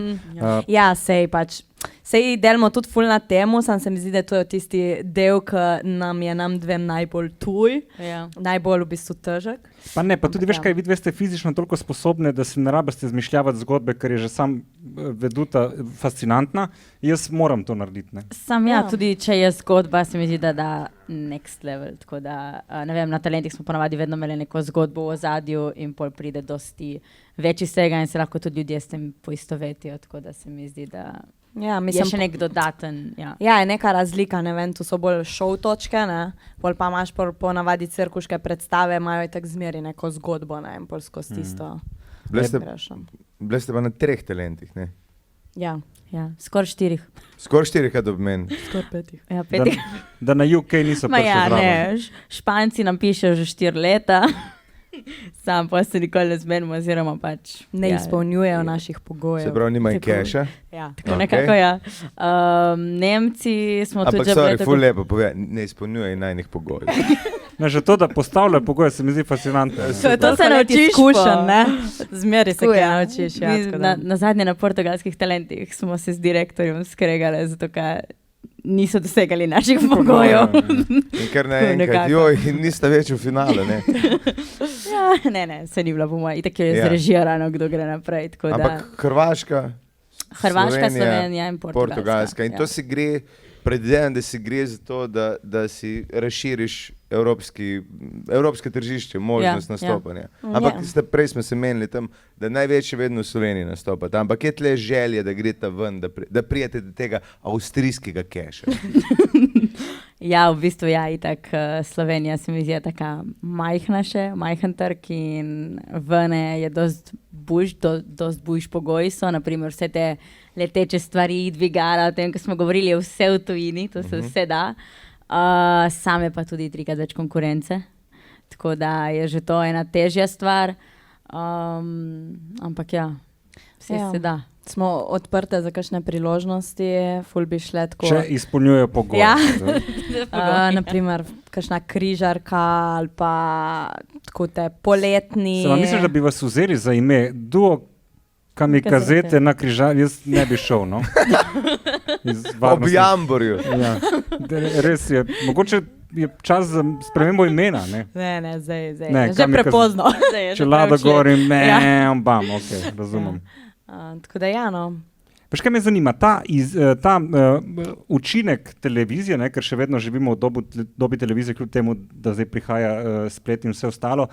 Ja, sej pač. Sej delamo tudi ful na temu, sam se mi zdi, da to je tisti del, ki nam je nam dvem najbolj tuj, Ja. najbolj v bistvu težek. Pa ne, pa tudi Ampak veš, ja. kaj vi dve ste fizično toliko sposobne, da si ne rabite izmišljavati zgodbe, ker je že sam veduta fascinantna. Jaz moram to narediti. Ne. Sam ja, Ja. tudi če je zgodba, se mi zdi, da da next level. Tako da, ne vem, na talentih smo ponavadi vedno imeli neko zgodbo v ozadju in pol pride dosti več iz tega in se lahko tudi ljudje s tem poistovetijo. Tako da se mi zdi, da Ja, je mislim, še nek dodaten. Ja. Ja, je neka razlika, ne vem, tu so bolj šov točke, ne? Pol pa imaš po navadi cirkuške predstave, imajo tako zmeri neko zgodbo, ne, in pol skozi tisto. Bili ste pa na 3 talentih, ne? Ja, Ja, skoraj 4. Skoraj 4 ob meni. skoraj 5. Ja, Da, 5. da na UK niso Ma prišli ja, zraven. ne, Španci nam pišejo že 4 leta, sam pa se nikoli ne zmenimo, oziroma pač Ne ja, izpolnjujejo naših pogojev. Se pravi, nimajo Tako. keša. Ja. Tako Okej. nekako, ja. Nemci smo Ampak tudi že sorry, bili ful lepo pove, ne izpolnjuje najnih pogojev. Ne, že to, da postavljajo pogoje, se mi zdi fascinantno. To se naučiš izkušen, po- ne? Zmeri se Tako, kaj ja. naučiš. Ja, Mi tako da. na zadnje na portugalskih talentih smo se z direktorjem skregali, zato ker niso dosegali naših pogojev. In kar naenkrat, Nekako. joj, in nista več v finalu, ne? Ja, ne, se ni bila po mojem, itak je Ja. zrežirano, kdo gre naprej. Tako da Ampak Hrvaška, Hrvaška, Slovenija in Portugalska. In ja. to si gre, predvidevam, da si gre za to, da si razširiš evropske tržišče, možnost Ja, nastopanja. Ampak Ja. prej smo se menili tam, da največje vedno v Sloveniji nastopate. Ampak je tle želja, da greste ven, da prijete do tega avstrijskega keša. Ja, v bistvu ja, itak Slovenija se mi zdi taka majhna še, majhen trg in vene je dost bujš pogoji so, naprimer vse te leteče stvari, dvigala, o tem, ko smo govorili, je vse v tujini, to se vse da. Same pa tudi 3-krat več konkurence, tako da je že to ena težja stvar, ampak ja, vse Ja. se da. Smo odprte za kakšne priložnosti, ful bi šle tako. Če izpolnjujejo pogoje. Ja. Da. Naprimer, kakšna križarka ali pa tako te poletni. Sama mislim, da bi vas vzeli za ime duo kamikazete na križarju, jaz ne bi šel. No? Iz Ob varnostnih- Jamborju. Ja, res je. Mogoče je čas za spremembo imena. Ne? Ne, zdaj. Ne, Že kamikaze- prepozno. Če lada govorim, ne, Ja. bam, ok, razumem. Tako da ja, no. Veš, kaj me zanima, ta učinek televizije, ne, ker še vedno živimo v dobi televizije, kljub temu, da zdaj prihaja splet in vse ostalo.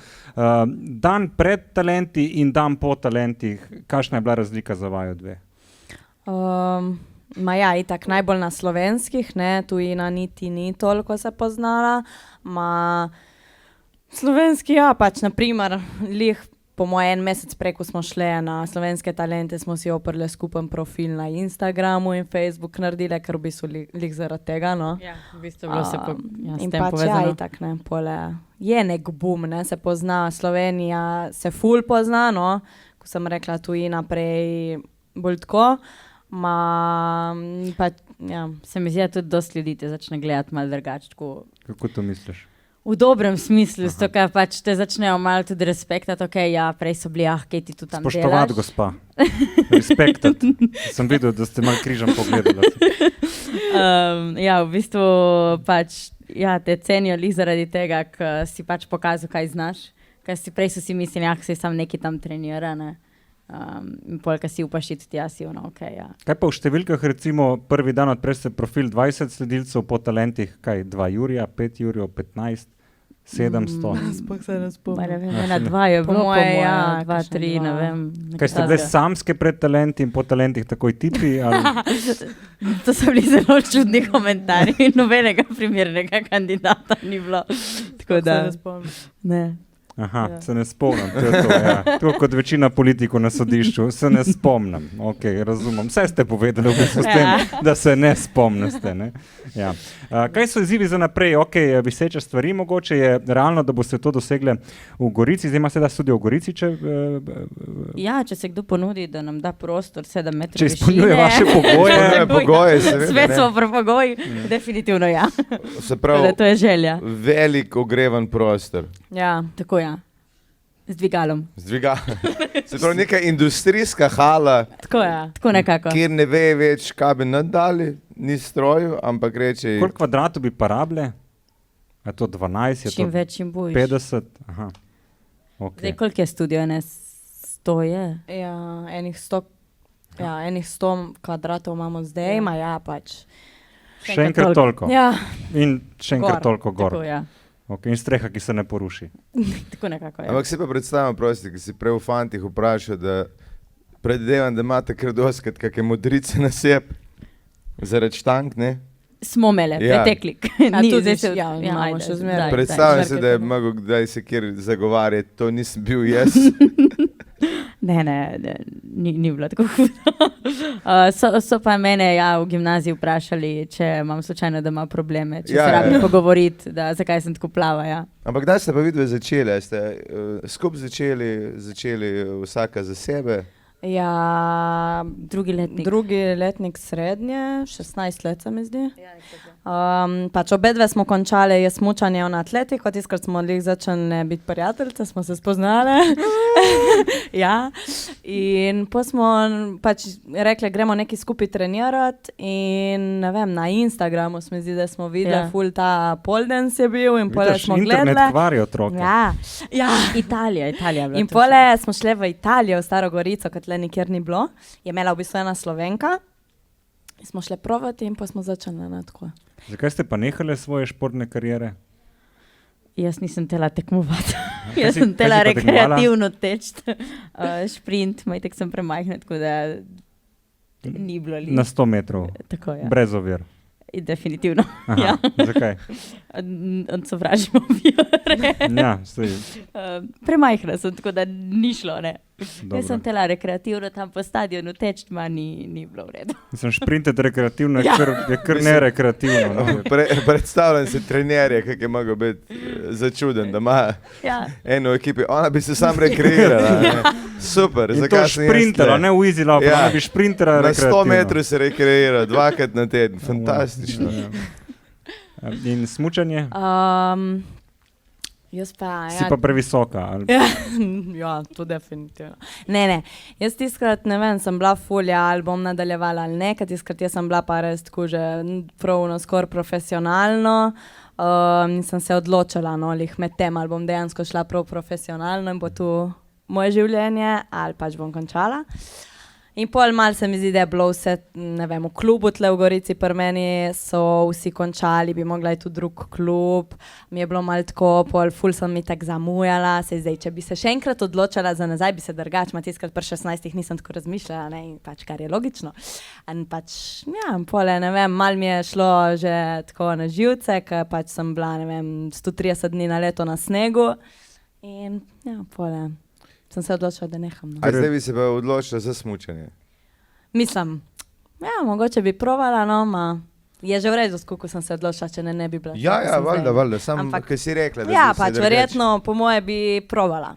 Dan pred talenti in dan po talentih, kakšna je bila razlika za vaju dve? Ma ja, itak najbolj na slovenskih, ne, tujina niti ni toliko se poznala. Ma slovenski, ja, pač naprimer, lih po mojem, en mesec prej, ko smo šli na Slovenske talente, smo si oprli skupen profil na Instagramu in Facebook naredili, ker v bistvu lih zaradi tega, no. Ja, v bistvu je bilo se s In tem pač povezano. itak, ne, pole, je nek boom, ne, se pozna, Slovenija se ful pozna, no, ko sem rekla tujina prej bolj tako, pač, ja. Se mi zdi, da tudi dosti ljudi te začne gledati malo drugače, tako Kako to misliš? v dobrem smislu, zato ker pač te začnejo malo tudi respektati, ok, ja, prej so bili, kaj ti tu tam Spoštovati, delaš. gospa. Respektati. Sem videl, da ste malo križem pogledali. Ja, v bistvu pač, ja, te cenijo lih zaradi tega, ker si pač pokazal, kaj znaš. Ker si prej so si mislili, ah, si sam neki tam trenira, ne. In pol, ker si upaš iti tja, si ono, ok, ja. Kaj pa v številkah, recimo, prvi dan odpreš se profil 20 sledilcev, po talentih, kaj, 2 jurja, 5 jurjev, 15, 700. Sploh se ne Ma ne vem, Ja, ena, še ne. dva je Po bilo, moje, ja, ja, dva, kakšna tri, dva. ne vem. Kaj ste bile samske pred talenti in po talentih takoj tipi? Ali? To so bili zelo čudni komentarji, nobenega primernega kandidata ni bilo. Tako da, ne. Aha, se ne spomnim. To je to, ja. Tako kot večina politikov na sodišču, se ne spomnim. Ok, razumem. Vse ste povedali v bistvu s tem, da se ne spomnite. Ne? Ja. Kaj so izzivi za naprej? Ok, viseče stvari mogoče je realno, da boste to dosegle v Gorici. Zdaj ima se da studio v Gorici, če... Ja, če se kdo ponudi, da nam da prostor 7 metrov Če izpolnjuje vaše pogoje. Izpolnjuje pogoje, seveda, Svet ne. smo pogoji, definitivno ja. Se Tako pravi, da to je želja. velik ogrevan prostor. Ja, Tako ja. Z dvigalom. Se pravi, neka industrijska hala, tako ja. Tako nekako. kjer ne ve več, kaj bi nadali, ni stroju, ampak reče, Koliko kvadratov bi pa rabile? Je to 12, je Čim to več, čim bojiš. 50? Aha. Okay. Zdaj, koliko je studio? Ne, 100 je. Ja, enih 100 kvadratov imamo zdaj, ima ja pač. Še enkrat toliko. Ja, In še enkrat Gor. toliko gor. Tako, ja. Okay. In streha, ki se ne poruši. Tako nekako, ja. ampak si pa predstavljam, prosti, ki si prej v fantih vprašal, da predvidevam, da imate kar doskrat kakšne modrice na sep, zaradi štank, ne? Smo imeli, Ja. preteklik. A Ni, tudi zdaj se- ja, imamo ajde, še zmeraj. daj, Predstavljam daj. se, da je mogel kdaj se kjer zagovarjati, to nisem bil jaz. Ne, ni bilo tako hudo. So pa mene v gimnaziji vprašali, če imam slučajno doma probleme, če Ja, se ja. rabim pogovoriti, zakaj sem tako plava. Ja. Ampak kdaj ste pa vidve začeli? A ste skupaj začeli vsaka za sebe? Ja, Drugi letnik. drugi letnik srednje, 16 let se mi zdi. Pač obedve smo končali je smučanje na atletiko, tiskrat smo lih začeli biti prijateljice, smo se spoznali. Ja, in pa smo pač rekli, gremo nekaj skupaj trenirati in ne vem, na Instagramu se mi zdi, da smo videli, Ja. ful ta pole dance je bil in pole Vidiš, smo internet gledali. kvari otroke. Ja, Italija je bila. in to pole smo šli v Italijo, v Staro Gorico, kot le nikjer ni bilo. Je imela v bistvu ena Slovenka. In smo šli provati in pa smo začeli na tako. Zakaj ste pa nehali svoje športne kariere? Jaz nisem tela tekmovati. kaj Jaz si- sem tela kaj si pa tekmovala? rekreativno teči. Šprint, majtek sem premajhna, tako da ni bilo li. Na 100 metrov, Tako je. brez ovir. Definitivno. Aha, Ja. Zakaj? Sovražimo vire. Ja, saj, Premajhna sem, tako da ni šlo. Ne. dobro. Jaz sem tela rekreativno tam po stadionu teči, ma ni bilo v redu. Mislim, šprintet rekreativno je Ja. kar nerekreativno. No. Predstavljam si trenerje, kak je mogel biti začuden, da ima Ja. eno v ekipi, ona bi se sam rekreirala. Ne? Super, In to zakaj sem jaz šprintera, tle? ne v easy love, Ja. ja. bi šprintera Na 100 rekreativno. metrov se rekreira, 2krat na teden, fantastično. Ja. In smučanje? Jaz pa, Si pa previsoka. Ali... Ja, to definitivno. Ne, jaz tiskrat, ne vem, sem bila fulja, ali bom nadaljevala ali ne, ker tiskrat jaz sem bila pa res tako že pravno skoraj profesionalno. In sem se odločila, no, lih med tem, ali bom dejansko šla prav profesionalno in bo tu moje življenje, ali pač bom končala. In pol mal se mi zdi, da je bilo vse, ne vem, v klubu tle v Gorici pri meni so vsi končali, bi mogla iti v drug klub, mi je bilo mal tako, pol ful sem mi tak zamujala, se zdaj, če bi se še enkrat odločala za nazaj, bi se drugače, ma tiskrat pri 16 nisem tako razmišljala, ne, in pač kar je logično. In pač, ja, pole, ne vem, mal mi je šlo že tako na živce, ker pač sem bila, ne vem, 130 dni na leto na snegu in ja, pole. sem se odločila, da neham. No. A zdaj bi se pa odločila za smučanje. Mislim, ja, mogoče bi provala, no, je že v redu, koliko sem se odločila, če ne bi bila. Ja, valjda, sam, Ampak- kaj si rekla, da Ja, bi se pač drugače- verjetno, po moje bi provala.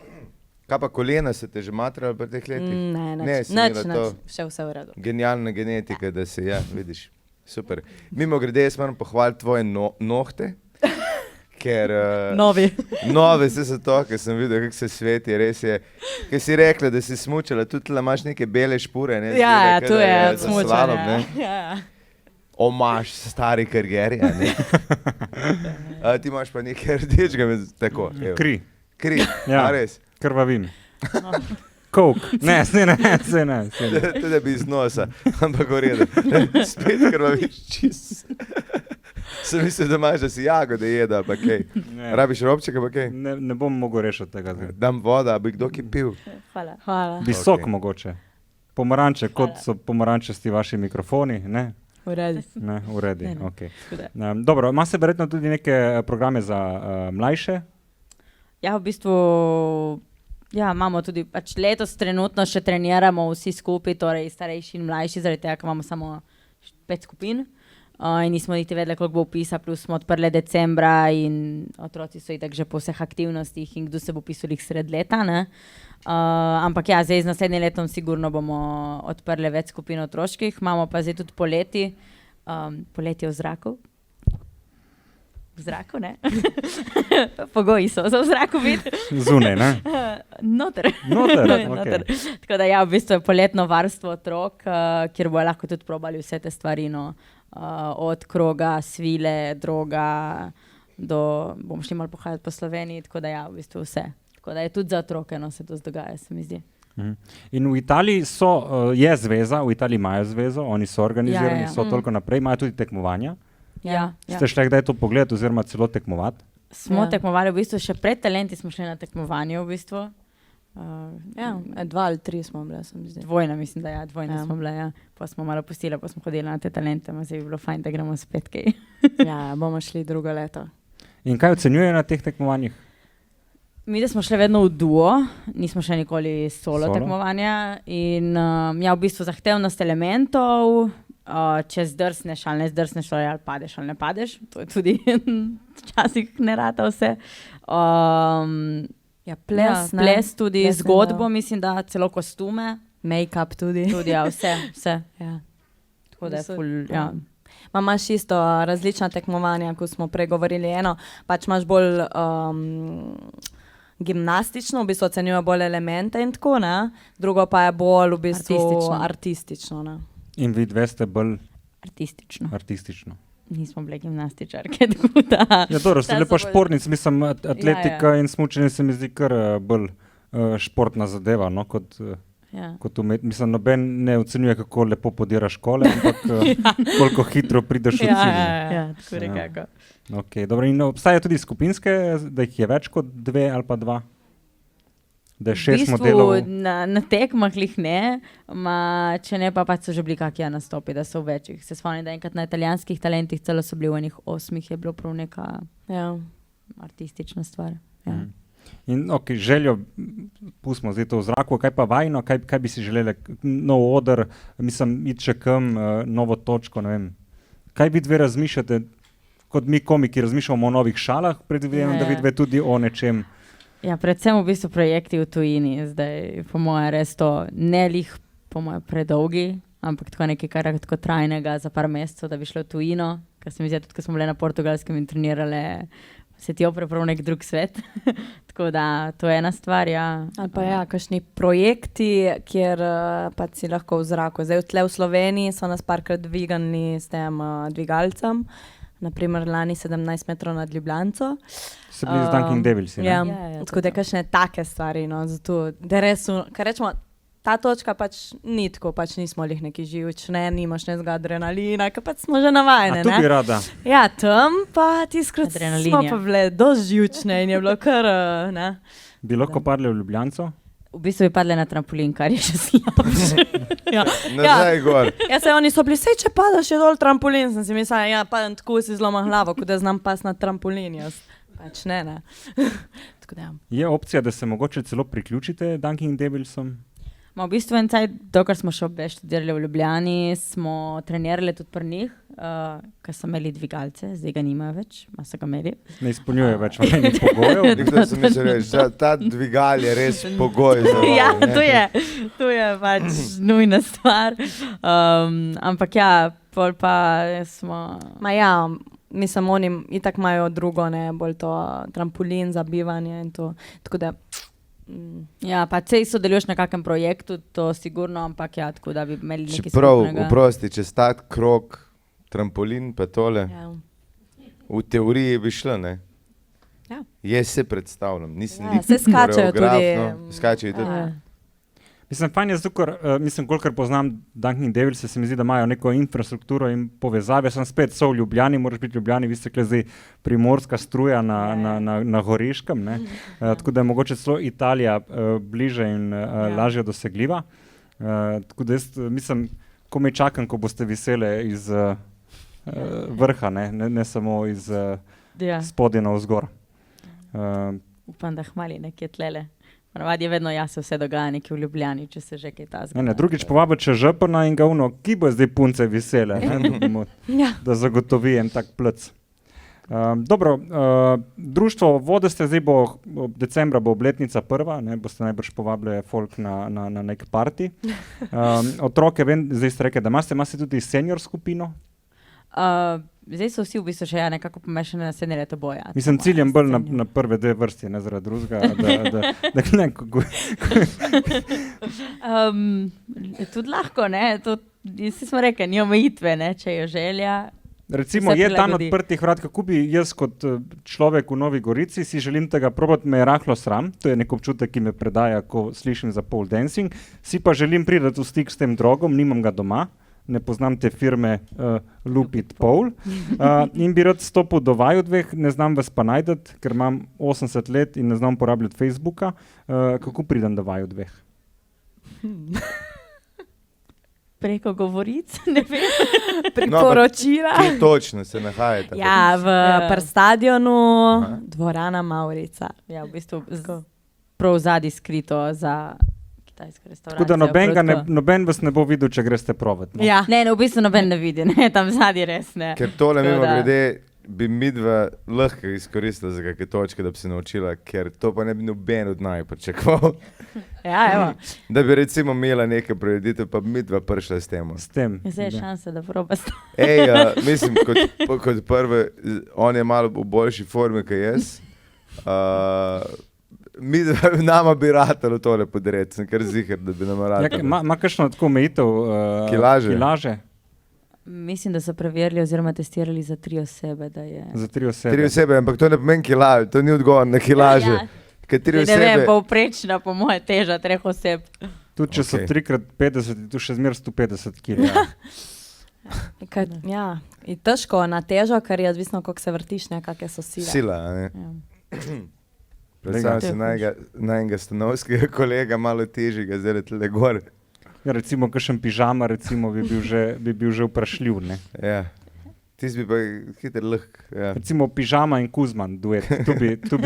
Kaj pa kolena se te že matrali pri teh letih? Ne, si nič, imela to še vse v redu. genialna genetika, da si, ja, vidiš, super. Mimo grede, jaz moram pohvaliti tvoje nohte, ker Novi. nove se so to, ker sem videl, kako se sveti, res je. Ker si rekla, da si smučala, tudi tle imaš neke bele špure, ne? Ja, Zgleda, tu ke da je za slalom, ne? smučanje. Ja. Omaž stari karieri, a ne? Ti imaš pa nekaj rdečega, tako. evo. Kri, Kri, Ja. a res. krvavim. Coke. Ne, se ne. Tudi bi iz nosa, ampak v redu. Spet krvaviš čist. Sem mislil, da imaš, da si jagode jeda, pa kaj. Ne. Rabiš robčeka, pa kaj. Ne bom mogel rešiti tega. zdaj. Dam voda, bi kdo ki pil. Hvala. Hvala. Visok Ok. mogoče. Pomaranče, kot so pomarančasti vaši mikrofoni, ne? V redu. Ne, v redu, Ne, ne. okej. Tako Dobro, ima se verjetno tudi neke programe za mlajše? Ja, v bistvu ja, imamo tudi pač letos trenutno še treniramo vsi skupaj, torej starejši in mlajši, zaradi tega, ker imamo samo 5 skupin. In nismo niti vedeli, koliko bo upisa, plus smo odprli decembra in otroci so itak že po vseh aktivnostih in kdo se bo pisal jih sred leta. Ne? Ampak ja, zdaj z naslednjim letom sigurno bomo odprli več skupin otroških, imamo pa zdaj tudi poleti, poletje v zraku. V zraku, ne? Pogoji so za v zraku biti. Zunaj, ne? Noter. Noter, Noter. okej. Tako da ja, v bistvu je poletno varstvo otrok, kjer bojo lahko tudi probali vse te stvari, no, od kroga, svile, droga, do, bom šli malo pohajati po Sloveniji, tako da ja, v bistvu vse. Tako da je tudi za otroke, no, se to dogaja, se mi zdi. In v Italiji je zveza, v Italiji imajo zvezo, oni so organizirani, Ja. so toliko naprej, imajo tudi tekmovanja. Ja. Ste šli kdaj to pogledati oziroma celo tekmovati? Smo Ja. tekmovali, v bistvu še pred talenti smo šli na tekmovanje, v bistvu. Ja, 2 ali 3 smo bile, se mi zdi. Dvojna, mislim, da ja, dvojna Ja. smo bile, ja. Pa smo malo pustili, pa smo hodili na te talente, ma zdaj bi bilo fajn, da gremo spet kaj. Ja, bomo šli drugo leto. In kaj ocenjujejo na teh tekmovanjih? Mi, da smo šli vedno v duo, nismo še nikoli solo Solo? tekmovanja. In ja, v bistvu zahtevnost elementov, če zdrsneš ali ne zdrsneš, ali padeš ali ne padeš, to je tudi včasih ne rata vse. Ja, ples, ne? Ples tudi, Ples, zgodbo, da. mislim, da celo kostume, Make-up tudi. tudi ja, vse. Ja. Tako da je So- ful, ja. Imaš isto različna tekmovanja, kot smo prej govorili. Eno, pač imaš bolj gimnastično, v bistvu ocenjuje bolj elemente in tako, ne? Drugo pa je bolj v bistvu artistično. Ne? In vi dve ste bolj Artistično. artistično. Nismo bile gimnastičarke, tako da. Ja, dobro, ste Da lepa so bolj- športnic, mislim, atletika in smučanje se mi zdi kar bolj športna zadeva, no, kot Ja. mislim, noben ne ocenjuje, kako lepo podiraš škole, ampak koliko hitro prideš v cilj. Ja, tako Ja. nekako. Okay, dobro, in obstajajo tudi skupinske, da jih je več kot 2 ali pa 2? Da je 6 modelov. Na tekmah jih ne, če ne pa pač so že bili kakšni nastopi, da so v večjih. Se spomnim, da enkrat na italijanskih talentih celo so bili v enih 8, je bilo prav neka Ja. artistična stvar. Ja. In ok, željo, pustimo zdaj to v zraku, kaj pa vajno, kaj bi si želeli, nov oder, mislim, iti še kam, novo točko, ne vem. Kaj vi dve razmišljate, kot mi komiki razmišljamo o novih šalah, predvidevam, Ja, da vi ja. dve tudi o nečem. Ja, predvsem v bistvu projekti v tujini, zdaj po mojem res to ne lih, po mojem predolgi, ampak tako nekaj kar tako trajnega za par mesecev, da bi šlo v tujino, ker se mi zdi, tudi ko smo bile na Portugalskem in trenirale, se ti opre prav nek drug svet. Tako da to je ena stvar, ja. Ali pa ja, kakšni projekti, kjer pač si lahko v zraku. Zdaj tle v Sloveniji so nas parkrat dvigali s tem dvigalcem, naprimer lani 17 metrov nad Ljubljanco. Se bili z Dunkin' Devilsi, ne? Ja, Ja, tako da kakšne take stvari, no, zato, da res, kar rečemo, ta točka pač ni tako, pač nismo lih neki živčne, nimaš nezga adrenalina, ker pač smo že navajene, A tu bi ne? rada. Ja, tam pa tiskrat Adrenalin, smo ja. pa bile dosti živčne in je bilo kar, ne? Bi lahko padli v Ljubljanco? V bistvu bi padle na trampolin, kar je še slabše. Ja. Nazaj gor. Ja, se oni so bili, sej če padaš je dol trampolin, sem si mislila, ja, padem tako si zloma glavo, kot da znam pas na trampolin jaz. Pač ne. Tako da, ja. Je opcija, da se mogoče celo priključite Dunking Devilsom? Ma v bistvu en cajt, dokler smo še obe študirali v Ljubljani, smo trenirali tudi pri njih, ker so imeli dvigalce, zdaj ga nimajo več, so ga imeli. Ne izpolnjuje več vajnih pogojev. Nikdo sem mislil reči, da ta dvigal je res pogoj za vaj, Ja, ne. to je pač nujna stvar. Ampak ja, pol pa smo... Ma ja, mislim, oni itak imajo drugo, ne, bolj to trampolin za bivanje in to, tako da... Ja, pa sej sodeluješ na kakem projektu, to sigurno, ampak ja, tako da bi imeli nekaj Čeprav, skupnega. oprosti, čez ta krog, trampolin pa tole, Ja. v teoriji bi šlo, ne? Ja. Jaz se predstavljam, nisem Ja, lik se skačejo koreograf, tudi, no. Skačejo tudi. Ja. Mislim, fajn je zato, kolikor poznam Dunking Devils, se mi zdi, da imajo neko infrastrukturo in povezave. Sem spet, so v Ljubljani, moraš biti v Ljubljani, vi ste tukaj zdaj primorska struja na Goriškem, ne? Tako da je mogoče celo Italija bliže in lažje dosegljiva. Tako da jaz mislim, komaj čakam, ko boste vesele iz vrha, ne samo iz Ja, spodje navzgor. upam, da hmali nekje tlele. Ponavadi je vedno se vse dogaja nekje v Ljubljani, če se že kaj tazga. Drugič povabiti še župana in ga uno, ki bo zdaj punce vesele, ne, Ja. da zagotovi en tak plec. Dobro, društvo Vode ste zdaj bo, decembra bo obletnica prva, ne, boste najbrž povabili folk na nek party. Otroke, vem, zdaj ste rekli, da imate tudi senior skupino. Zdaj so vsi v bistvu še nekako pomešane na srednje leto boja. Mislim, ciljem bolj na prve dve vrsti, ne zaradi drugega, da ne, Tudi lahko, ne, vsi smo rekli, ni omejitve, ne, če je želja. recimo Vse je dan prilagodi. odprtih vrat, kako bi jaz kot človek v Novi Gorici si želim tega probati, me je rahlo sram, to je nek občutek, ki me predaja, ko slišim za pole dancing, si pa želim priti v stik s tem drogom, nimam ga doma, ne poznam te firme Lupit Pole in bi rad stopil do vaju dveh, ne znam vas pa najdeti, ker imam 80 let in ne znam uporabljati Facebooka, kako pridem do vaju dveh? Preko govoric, ne vem. Priporočila. Kje točno se nahajate? Ja, v Ja. stadionu, dvorana Maurica. Ja, v bistvu prav zadnji skrito za kitajsko Tako restauracijo. da noben vas ne bo videl, če greste provat. No? Ja. Ne, v bistvu noben ne vidi, ne, tam zadnji res ne. Ker tole Tako mimo da- grede bi midva lahko izkoristila za kakšne točke, da bi se naučila, ker to pa ne bi noben od naj pričakoval. Ja, evo. Da bi recimo imela nekaj prireditev, pa bi midva prišla s tem. S tem. Zdaj je da. šansa, da probaš. Ej, mislim, kot prvo, on je malo v boljši formi, kot jaz. Nama bi ratalo tole podreti, sem kar ziher, da bi nam Ja, ratalo. ima kakšno tako omejitev Kilaže? Mislim, da so preverili oziroma testirali za 3 osebe, da je... Za 3 osebe. 3 osebe, ampak to ne pomeni kilaže, to ni odgovor na kilaže. Ja. Ker 3 Ne vem, osebe, povprečna po moje teža 3 oseb. Tudi če so Okej. 3x50, je tu še zmer 150 kg. Ja, in težko na težo, ker je odvisno, koliko se vrtiš, ne, kakšne so sile. sila, a ne. Ja. Predstavljam si najnega stanovskega kolega, malo težjega, zdaj tle gor. Ja, recimo, kakšen pižama recimo, bi bil že vprašljiv. Ne? Ja. Tisti bi pa hiter lahko. Ja. Recimo pižama in Kuzman duet. Tu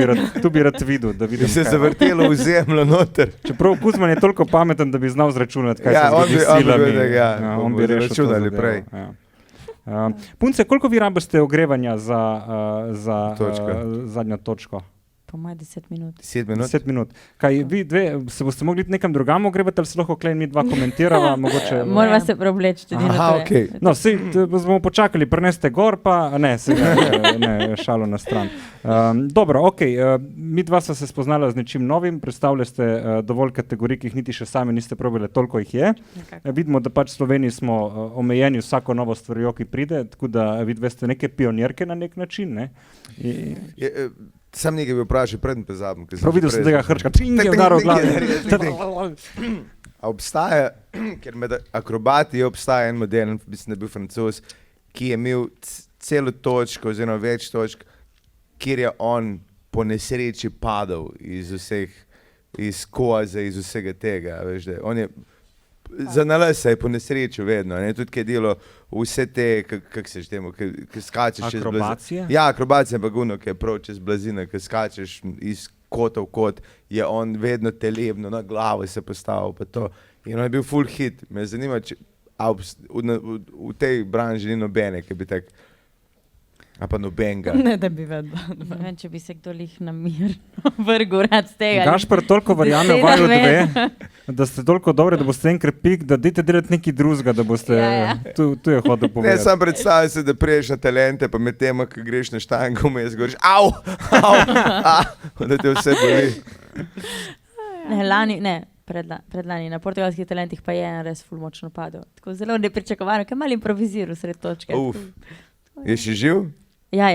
bi rad videl, da Bi vidim. se kaj. zavrtelo v zemljo noter. Čeprav Kuzman je toliko pameten, da bi znal zračunati, kaj Ja, se on zgodi bi- s on bi silami. vedel, ja, On bomo bi rešil to zaračunali zadevo, prej. Ja. Punce, koliko vi rabite ogrevanja za Točka. zadnjo točko? Po moje 10 minut. 10 minut. 10 minut. Kaj, vi dve se boste mogli nekam drugam ogrevati, ali se lahko klej mi dva komentirava? Mogoče, Moramo se preobleči tudi na Aha, to. okej. No, bomo počakali, preneste gor, pa ne, ne šalo na stran. Dobro, ok, mi dva sva se spoznala z nečim novim, predstavljali ste dovolj kategorij, ki jih niti še sami niste probali, toliko jih je. Vidimo, da pač v Sloveniji smo omejeni vsako novo stvarjo, ki pride, tako da vi dve ste neke pionirke na nek način. Ne? Sam nekaj bi vprašal, predem pozabim. Prav videl sem tega hrčka, čing je udaril v glavo. A obstaja, ker med akrobati obstaja en model, mislim, da je bil Francoz, ki je imel celo točko, oziroma več točk, kjer je on po nesreči padal iz vseh, iz koze, iz vsega tega. Veš, da on je za nalazi se je po nesreču vedno, ne? Tudi kaj delo vse te, kako se temu, ki skačeš čez blazino. Akrobacije? Ja, akrobacija pa guno, ki je prav čez blazino, ki skačeš iz kota v kot, je on vedno telebno, na glavo se postavil pa to. In on je bil full hit. Me zanima, če v tej branži ni nobene, ki bi tak, a pa nobenga. Ne, da bi vedela. Ne vem, če bi se kdo lih namirno vrgel rad z tega. Gašper toliko verjame v vaju dve, da ste toliko dobri, da boste enkrat pik, da dajte delati nekaj drugega, da boste, tu je hodil Ne, povedati. sam predstavljaj se, da priješ na talente, pa med tem, ko greš na štango, vmes govoriš, da te vse boli. Predlani na portugalskih talentih pa je en res ful močno padel. Tako zelo nepričakovano, kaj malo improviziral sred točke. Je še živ? Ja,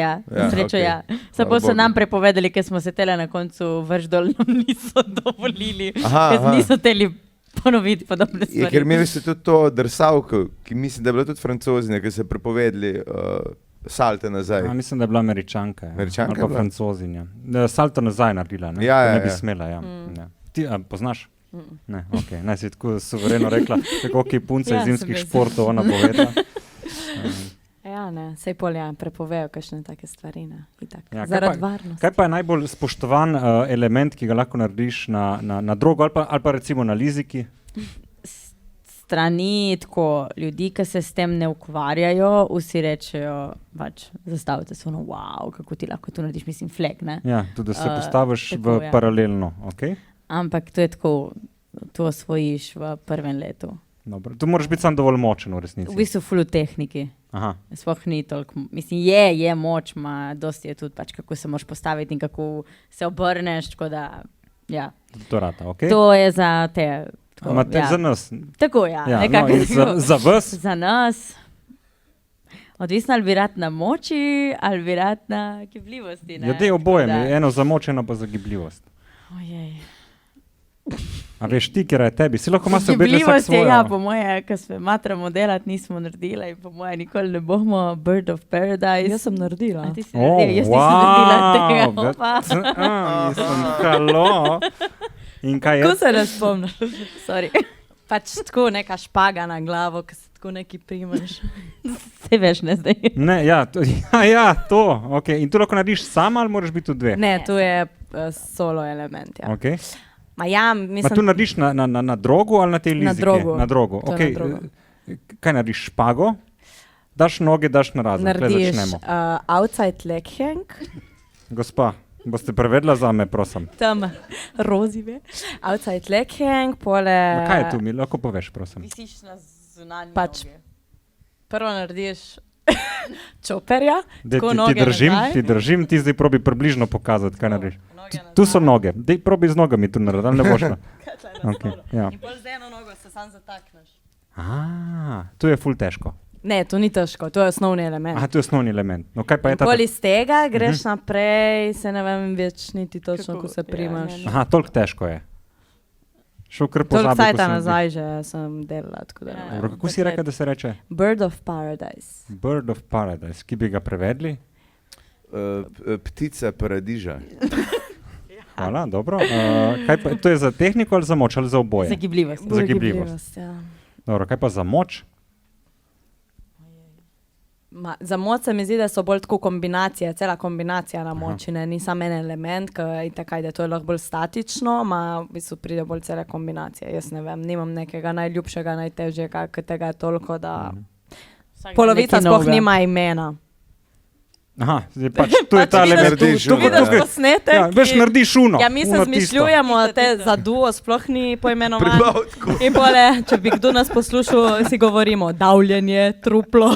srečo okej. ja. Samo so nam prepovedali, ker smo se tele na koncu vrš dol, nam niso dovolili, ker niso teli ponoviti podobne Je, ker stvari. imeli ste tudi to drsavko, ki mislim, da je bila tudi francozina, ki so prepovedali salte nazaj. Mislim, da je bila Američanka. Američanka ali je pa bila? Francozinja. Salto nazaj naredila, ne? Ja, Da ne ja, bi ja. smela, ja. Ja. Ti poznaš? Ne, ok. Naj si tako suvereno rekla, tako ki punca Ja, iz zimskih sem športov, ona povedala. Ja, ne, sej polja prepovejo kakšne take stvari, ne, itak. Ja, kaj Zaradi pa- varnosti. Kaj pa je najbolj spoštovan element, ki ga lahko narediš na drogu ali pa recimo na liziki? Strani tako ljudi, ki se s tem ne ukvarjajo, vsi rečejo, pač zastavite se ono, wow, kako ti lahko to narediš, mislim, flag, ne? Ja, tudi da se postaviš tako, v ja. paralelno, ok? Ampak to je tako, to osvojiš v prvem letu. Dobro. Tu moraš biti sam dovolj močen v resnici. V bistvu ful v tehniki. Aha. Sploh ni toliko, mislim, je moč, dosti je tudi pač, kako se moraš postaviti in kako se obrneš, tako da, ja. To rata, ok? To je za te, tako, Amate ja. za nas. Tako, ja, Ja, nekako. no, in za vas? Za nas. Odvisno, ali bi rad na moči, ali bi rad na gibljivosti. Ne? Ja, dej oboje, Tako da- eno za moč, eno pa za gibljivost. Ojej. A veš ti, ker je tebi, si lahko imaš obe vsak Gibljivost je, svojo. ja, po moje, ko se matramo delati, nismo naredili in po moje nikoli ne bomo Bird of Paradise. Jaz sem naredila. A ti si naredila, jaz nisem naredila tega. Opa. Mislim, halo. In kaj je? Kako se ne spomniš? Sorry. Pač tako neka špaga na glavo, ki se tako neki primaš. Se veš, ne zdaj. Ne, ja, to. Okay. In tu lahko narediš sama ali moraš biti tudi dve? Ne, to je solo element, ja. Okay. Ma ja, Pa tu mislim, narediš na drogu ali na tej liziki? drogu. Na drogu. To je Okay. na drogu. Kaj narediš? Špago? Daš noge, daš na razen. Tle narediš začnemo. outside leg hang, Gospa, boste prevedla za me, prosim. tam rozive, outside leg hang, pole... Ma kaj je tu, mi lahko poveš, prosim. Visiš na zunanji Pač prvo narediš čoperja, Dej, tako ti noge nazaj. držim, ti zdaj probi približno pokazati, kaj narediš. Tu so noge, dej probi z nogami tu narediti, ali ne boš na. Okay, ja. In pol z eno nogo se sam zatakneš. Tu je ful težko. Ne, to ni težko, to je osnovni element. Aha, to je osnovni element. No, kaj pa je ta? Pol iz tega greš naprej, se ne vem več niti točno, Kako- ko se primaš. ja, Aha, toliko težko je. Šel kar Toliko pozabi. cajta nazaj že sem delala, tako da ne vem. Dobro, kako si rekel, da se reče? Bird of Paradise. Bird of Paradise, ki bi ga prevedli? Ptica paradiža. Hvala, dobro. Kaj pa, to je za tehniko ali za moč ali za oboje? Za gibljivost. Za gibljivost. Ja. Dobro, kaj pa za moč? Za moč se mi zdi, da so bolj tako kombinacije, cela kombinacija na moči, ne, ni samo en element, ki takaj, da to je lahko bolj statično, v bistvu pride bolj cele kombinacije. Jaz ne vem, nimam nekega najljubšega, najtežjega, ker tega je toliko, da polovica sploh nima imena. Aha, zdaj pač tu je ta vidiš, element. Narediš Tu uno, vidiš ja. posnetek. Ja, veš, narediš uno. Ja, mi se uno tisto. zmišljujemo, te za duo sploh ni poimenovan. Pribavtku. In pole, če bi kdo nas poslušal, si govorimo davljenje, truplo.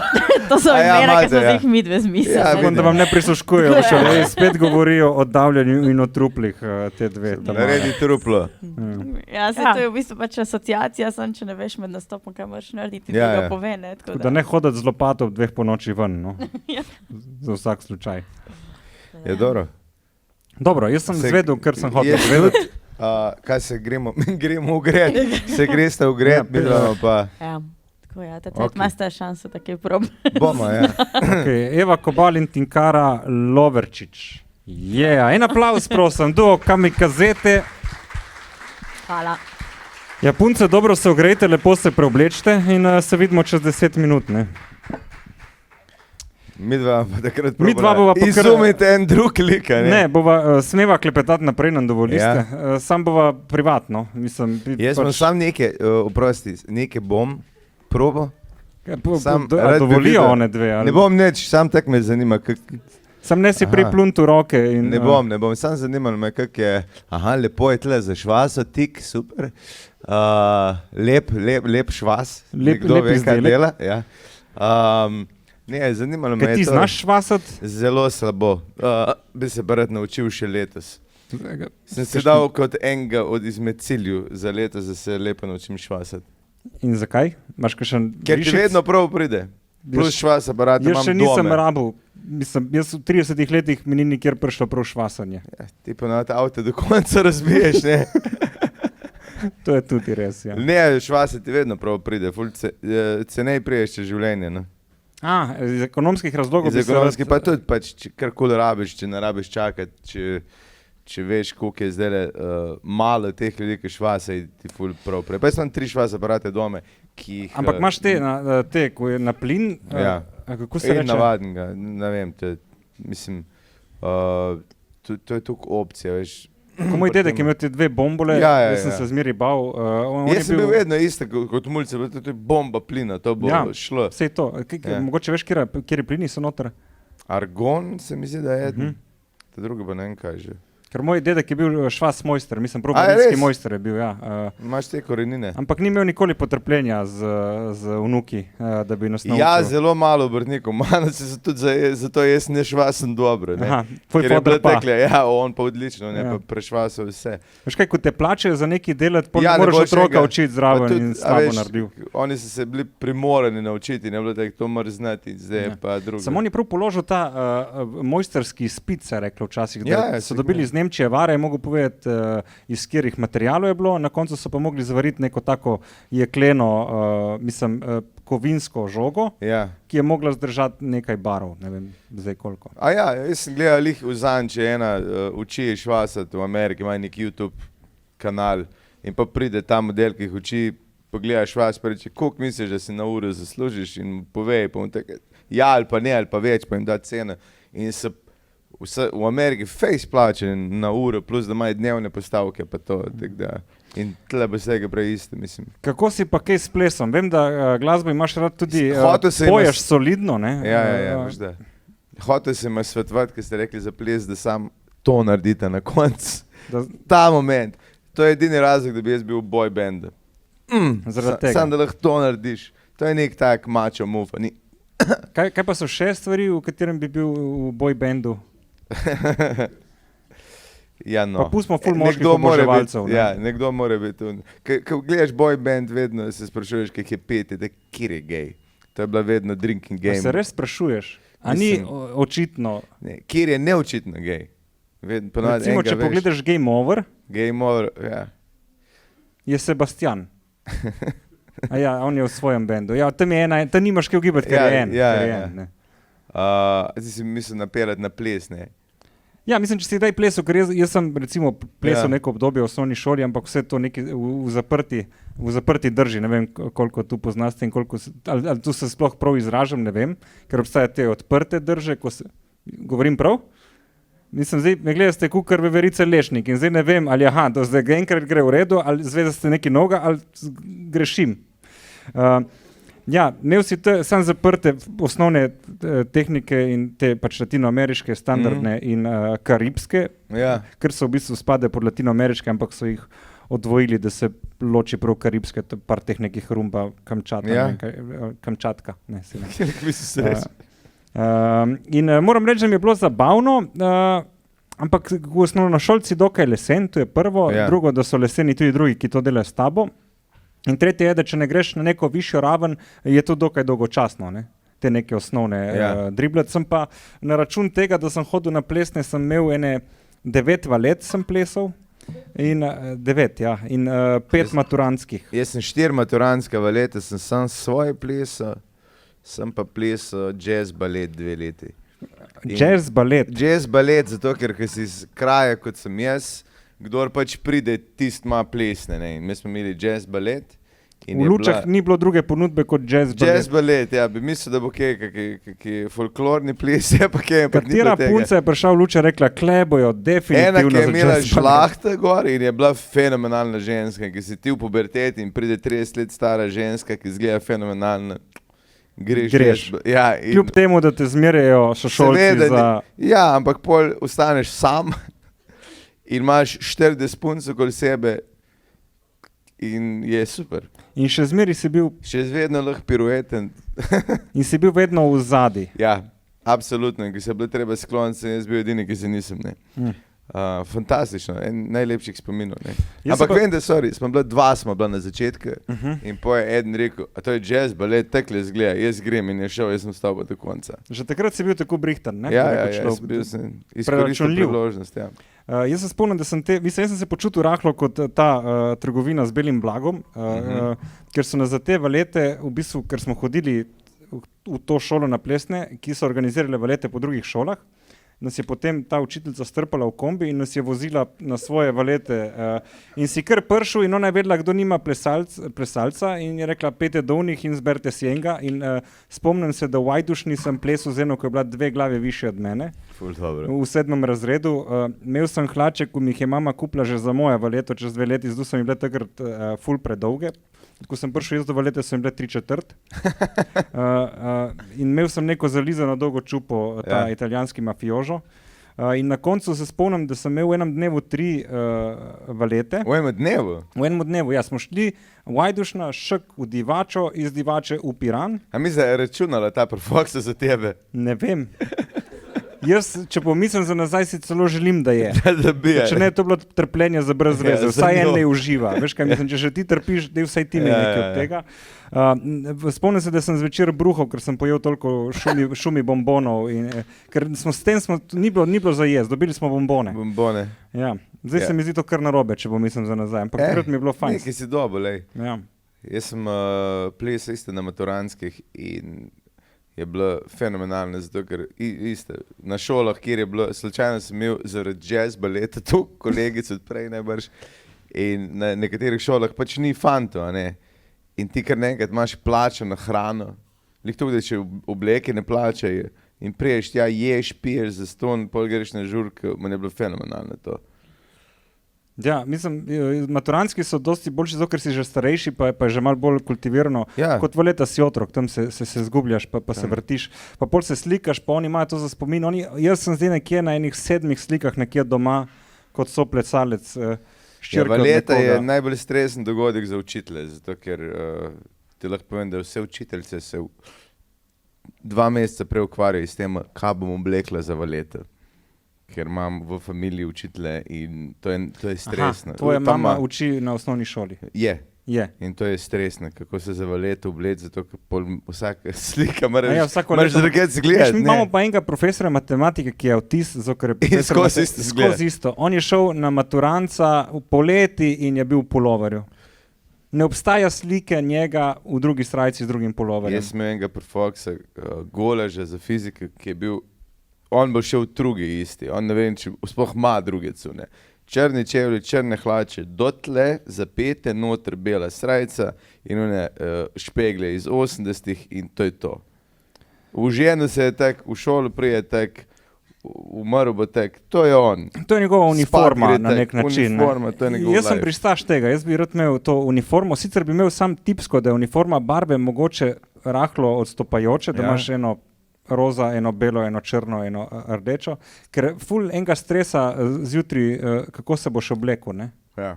To so A ja, imena, ki imate, smo ja. si jih midve Ja, zmislili. Upam, da vam ne prisluškujejo, še spet govorijo o davljenju in o truplih, te dve. Naredi truplo. Ja, se Ja. to je v bistvu pač asociacija, samo če ne veš med nastopom, kaj moraš narediti, Ja, ti ja. ga pove, ne? Tako Da ne hoditi z lopato ob 2 ponoči ven, no. Za vsak slučaj. Je dobro. Dobro, jaz sem Se- zvedel, ker sem hotel Jaz zvedeti. tudi, kaj se gremo ugret, se greste Ja, ugret, midva pa Ja. Tako ja, Okej. okay. Imate šanso takaj prob. bomo, ja. Okay, Eva Kobal in Tinkara Loverčič. En aplauz, prosim, duo Kamikazete. Hvala. Ja, punce, dobro se ogrejte, lepo se preoblečite in se vidimo čez 10 minut. Ne? Midva pa takrat Midva bova pa kar- izumite en drug lik, a ne? Ne, bova smeva klepetati naprej, nam dovolite. Ja. Sam bova privatno. Mislim, Jaz sem sam neke, oprosti, neke bom probo. Sam a rad bi dovolijo videl. one dve? Ali? Ne bom nič, sam tak me zanima, Sam ne si Aha. pripluntu roke. In, ne bom, sam zanimalo me, kak je, lepo je tle za švaso, tik, super. Lep švas, kdo lep ve, kaj izdelek. dela. Ja. Ne, zanimalo me Kaj je ti to. znaš švasati? Zelo slabo. Bi se pa rad naučil še letos. Sem se dal kot enega od izmed cilju za letos, da se lepo naučim švasati. In zakaj? Imaš kakšen Ker ti višec? vedno prav pride. Plus švas aparat Jaz imam še nisem doma. rabil. Mislim, jaz v 30 letih mi ni nikjer prišlo prav švasanje. Ja, ti pa na avto do konca razbiješ, ne? To je tudi res. Ja. Ne, švase ti vedno prav pride, cenej priješ čez življenje. Ne? Iz ekonomskih razlogov Iz bi se ekonomski rad- pa tudi, pač, če karkoli rabiš, če ne rabiš čakati, če veš, koliko je zdaj malo teh ljudi, ki švase, ti ful prav prije. Pa jaz imam 3 švas aparate dome, ki jih... Ampak imaš te, ko je na plin, Ja. kako se reče? Navadnega, ne vem, mislim, to je tukaj opcija, veš. Ko moj dedek je imel te 2 bombole, Ja, jaz sem se zmeri bal. On Jaz sem bil vedno isto kot mulce, to je bomba plina, to bo šlo. Vse to. Ja. Mogoče veš, kjer plini so noter? Argon se mi zdi, da je eden, ta druga pa ne vem kaj že. Ker moj dedek je bil švas mojster, mislim, prav A, je barinski res? mojster je bil, ja. Imaš te korenine? Ampak ni imel nikoli potrpljenja z vnuki, da bi nas naučil. Ja, zelo malo obrtnikov, malo se tudi zato jaz ne švasem dobro. Ne? Aha, tvoj Ker je foder bilo pa. tekle, ja, on pa odlično, ne, Ja. pa prešvasal vse. Veš kaj, ko te plačajo za nekaj delati, Ja, ne moraš boš otroka enega- učiti pa zraven tudi, in a slabo veš, naredil. Oni so se bili primorani naučiti, ne bilo tako, to moraš znati, zdaj Ja. pa drugo. Samo on je prav položil ta mojsterski izpit, se je reklo včasih, da Ja, so sigurno. dobili iz Nemčije vare, je mogel povedati, iz katerih materialov je bilo, na koncu so pa mogli zavariti neko tako jekleno, kovinsko žogo, Ja. ki je mogla zdržati nekaj barov, ne vem zdaj koliko. A ja, jaz sem gledal lih v Zanče, ena uči švasati v Ameriki, ima nek YouTube kanal in pa pride ta model, ki jih uči, pogleda švas, pa reče, koliko misliš, da si na uro zaslužiš in povej, pa mu tako, ja ali pa ne, ali pa več, pa jim da cena. In se v Ameriki face plače na uro, plus da imajo dnevne postavke, pa to, tako da. In tle bo vsega prej isto, mislim. Kako si pa kaj s plesom? Vem, da glasbo imaš rad tudi, Hotel sem poješ imas- solidno, ne? Ja, veš da. Hotel sem me svetovati, ker ste rekli za ples, da sam to naredite na koncu. Da, Ta moment, to je edini razlog, da bi jaz bil v boy bandu. zaradi tega. Sam da lahko to narediš. To je nek tak mačo move. Kaj pa so še stvari, v katerem bi bil v boy bandu? Ja, no. Pa pustimo ful moških Nekdo mora oboževalcev, biti, ne. ja, nekdo mora biti. Ko gledaš boy band, vedno se sprašuješ, kaj je peti, da kjer je gej. To je bila vedno drinking Pa game. se res sprašuješ? A ni Mislim- očitno? Ne, kjer je neočitno gej. Ponavadi Recimo, enega če veš. pogledaš Game Over, Game over, ja. je Sebastian. A ja, on je v svojem bendu. Ja, tam je ena, tam nimaš kaj ugibati, ker Ja, je en. ja, ker je ja. en, ne. Zdaj si mislil napeljati na ples, ne? Ja, mislim, če si kdaj plesal, ker jaz sem recimo plesal Ja. neko obdobje v osnovni šoli, ampak vse to nekaj v zaprti drži, ne vem, koliko tu poznaste in koliko, ali tu se sploh prav izražam, ne vem, ker obstajajo te odprte drže, govorim prav? Mislim, zdaj me gledaste kukar veverice lešnik in zdaj ne vem, ali do zdaj enkrat gre v redu, ali zvedaste nekaj noga, ali grešim. Ja, imel si sam zaprte osnovne tehnike in te pač latinoameriške, standardne in karibske, Ja. ker so v bistvu spadajo pod latinoameriške, ampak so jih odvojili, da se loči prav karibske, par teh nekih rumba, Kamčatka, Ja. ne vem kaj, Kamčatka, ne, si ne. Mislim, se res. In moram reči, da mi je bilo zabavno, ampak v osnovnošolci dokaj lesen, to je prvo, Ja. drugo, da so leseni tudi drugi, ki to delajo s tabo. In tretje je, da če ne greš na neko višjo raven, je to dokaj dolgočasno, ne? Te neke osnovne Ja. driblati. Sem pa na račun tega, da sem hodil na plesne, sem imel ene 9 valet sem plesal in 9, ja, in 5 maturantskih. Jaz sem 4 maturanska valeta, sem sam svoje plesal, sem pa plesal jazz balet 2 leti. In Jazz balet. Jazz balet, zato ker si iz kraja, kot sem jaz, kdor pač pride, tist ima plesne. Ne? In mi smo imeli jazz balet. V Lučah ni bilo druge ponudbe kot jazz balet. Jazz balet, ja, bi mislil, da bo kaki folklorni ples, je pa kaj. Katera punca je prišla v Luče, rekla, kle bojo definitivno Ena, ki je za imela jazz balet. žlahta gor in je bila fenomenalna ženska, ki si ti v puberteti in pride 30 let stara ženska, ki izgleda fenomenalna. Greš. Ja, in Kljub temu, da te zmerjajo sošolci seveda za... Ja, ampak pol ostaneš sam in imaš 40 punc okoli sebe in je super. In še zmeri si bil, Še vedno lahko pirueten. in si bil vedno v zadnji. Ja, absolutno. In ki se je bilo treba skloniti, sem jaz bil edini, ki se nisem. Ne. Fantastično, en najlepših spominov. Ne. Jaz Ampak pa- vem, da smo bila na začetku in po je eden rekel, a to je jazz, balet, tekle zgleda, jaz grem in je šel, jaz sem stal pa do konca. Že takrat si bil tako brihtan, ne? Ja, Tako ja, človek. bil sem izkoristil preračunljiv. priložnost. Ja. Jaz se spomnim, da jaz sem se počutil rahlo kot ta trgovina z belim blagom, ker so nas za te valete, v bistvu, ker smo hodili v to šolo na plesne, ki so organizirale valete po drugih šolah, nas je potem ta učiteljica strpala v kombi in nas je vozila na svoje valete. In si kar prišel in ona je vedela, kdo nima plesalca in je rekla, pejte do njih in zberite si enega. In spomnim se, da v Ajdušni sem plesal z eno, ko je bila 2 glave višje od mene. Ful dobro. V 7. razredu. Imel sem hlače, ko mi jih je mama kupila že za moje valeto, čez 2 leti, zato so mi bile takrat ful predolge. Ko sem prišel jaz do valete, so mi bile 3/4. In imel sem neko zalizano dolgo čupo, ta italijanski mafiožo. In na koncu se spomnim, da sem imel v enem dnevu 3 valete. V enem dnevu? V enem dnevu, ja, smo šli v Ajdušna, Šek v Divačo, iz Divače v Piran. A mi zdaj je računala ta profoksa za tebe? Ne vem. Jaz, če pomislim za nazaj, si celo želim, da je. Da bi je. Če ne, to je bilo trpljenje za brez veze. Ja, za Vsaj en njo. ne uživa. Veš kaj mislim, če že ti trpiš, da vsaj ti ne nekaj od tega. Spomnim se, da sem zvečer bruhal, ker sem pojel toliko šumi bombonov. Ker ni bilo za jesti, dobili smo bombone. Bombone. Ja. Zdaj se mi zdi to kar narobe, če pomislim za nazaj. Ampak takrat mi je bilo fajn. Nekaj si dobo, lej. Ja. Jaz sem plesal isto na maturantskih in je bilo fenomenalno, zato ker isto, na šolah, kjer je bilo, slučajno sem imel zaradi jazz baleta tu kolegic od prej najbrž in na nekaterih šolah pač ni fantov, a ne. In ti kar nekaj imaš plačano hrano, lik to, da če obleke ne plačajo in priješ tja, ješ, piješ za ston, pol greš na žurko, meni je bilo fenomenalno to. Ja, mislim, maturantski so dosti boljši, zato ker si že starejši, pa je že malo bolj kultivirano. Ja. Kot valeta si otrok, tam se zgubljaš, pa se vrtiš, pa pol se slikaš, pa oni imajo to za spomin. Jaz sem zdaj nekje na enih 7 slikah nekje doma, kot so plesalec. Ja, valeta je najbolj stresen dogodek za učitelje, zato ker ti lahko povem, da vse učiteljice se 2 meseca prej ukvarjajo s tem, kaj bom oblekla za valeta. Ker imam v familiji učitelje in to je stresno. Tvoja mama uči na osnovni šoli? Je. Je. In to je stresno, kako se za valeto obleči, zato ker vsaka slika moraš drugače Veš, gledati. mi imamo pa enega profesora matematike, ki je avtist, ker je skozi isto. On je šel na maturanca v poleti in je bil v puloverju. Ne obstaja slike njega v drugi srajci z drugim puloverjem. Jaz sem imel enega profoksa, Goleža za fiziko, ki je bil, on bo šel v drugi isti, on ne vem, če sploh ima druge cune. Črni čevlji, črne hlače, dotle, zapete, noter bela srajca in one špegle iz 80-ih in to je to. V ženu se je tak, v šolo prije tak, umrl bo tak, to je on. To je njegova uniforma Spat na nek način. Uniforma, to je njegov Jaz sem life. pristaš tega, jaz bi rad imel to uniformo, sicer bi imel sam tipsko, da je uniforma barve mogoče rahlo odstopajoče, da imaš eno roza, eno belo, eno črno, eno rdečo, ker ful enega stresa zjutraj, kako se boš oblekel, ne? Ja.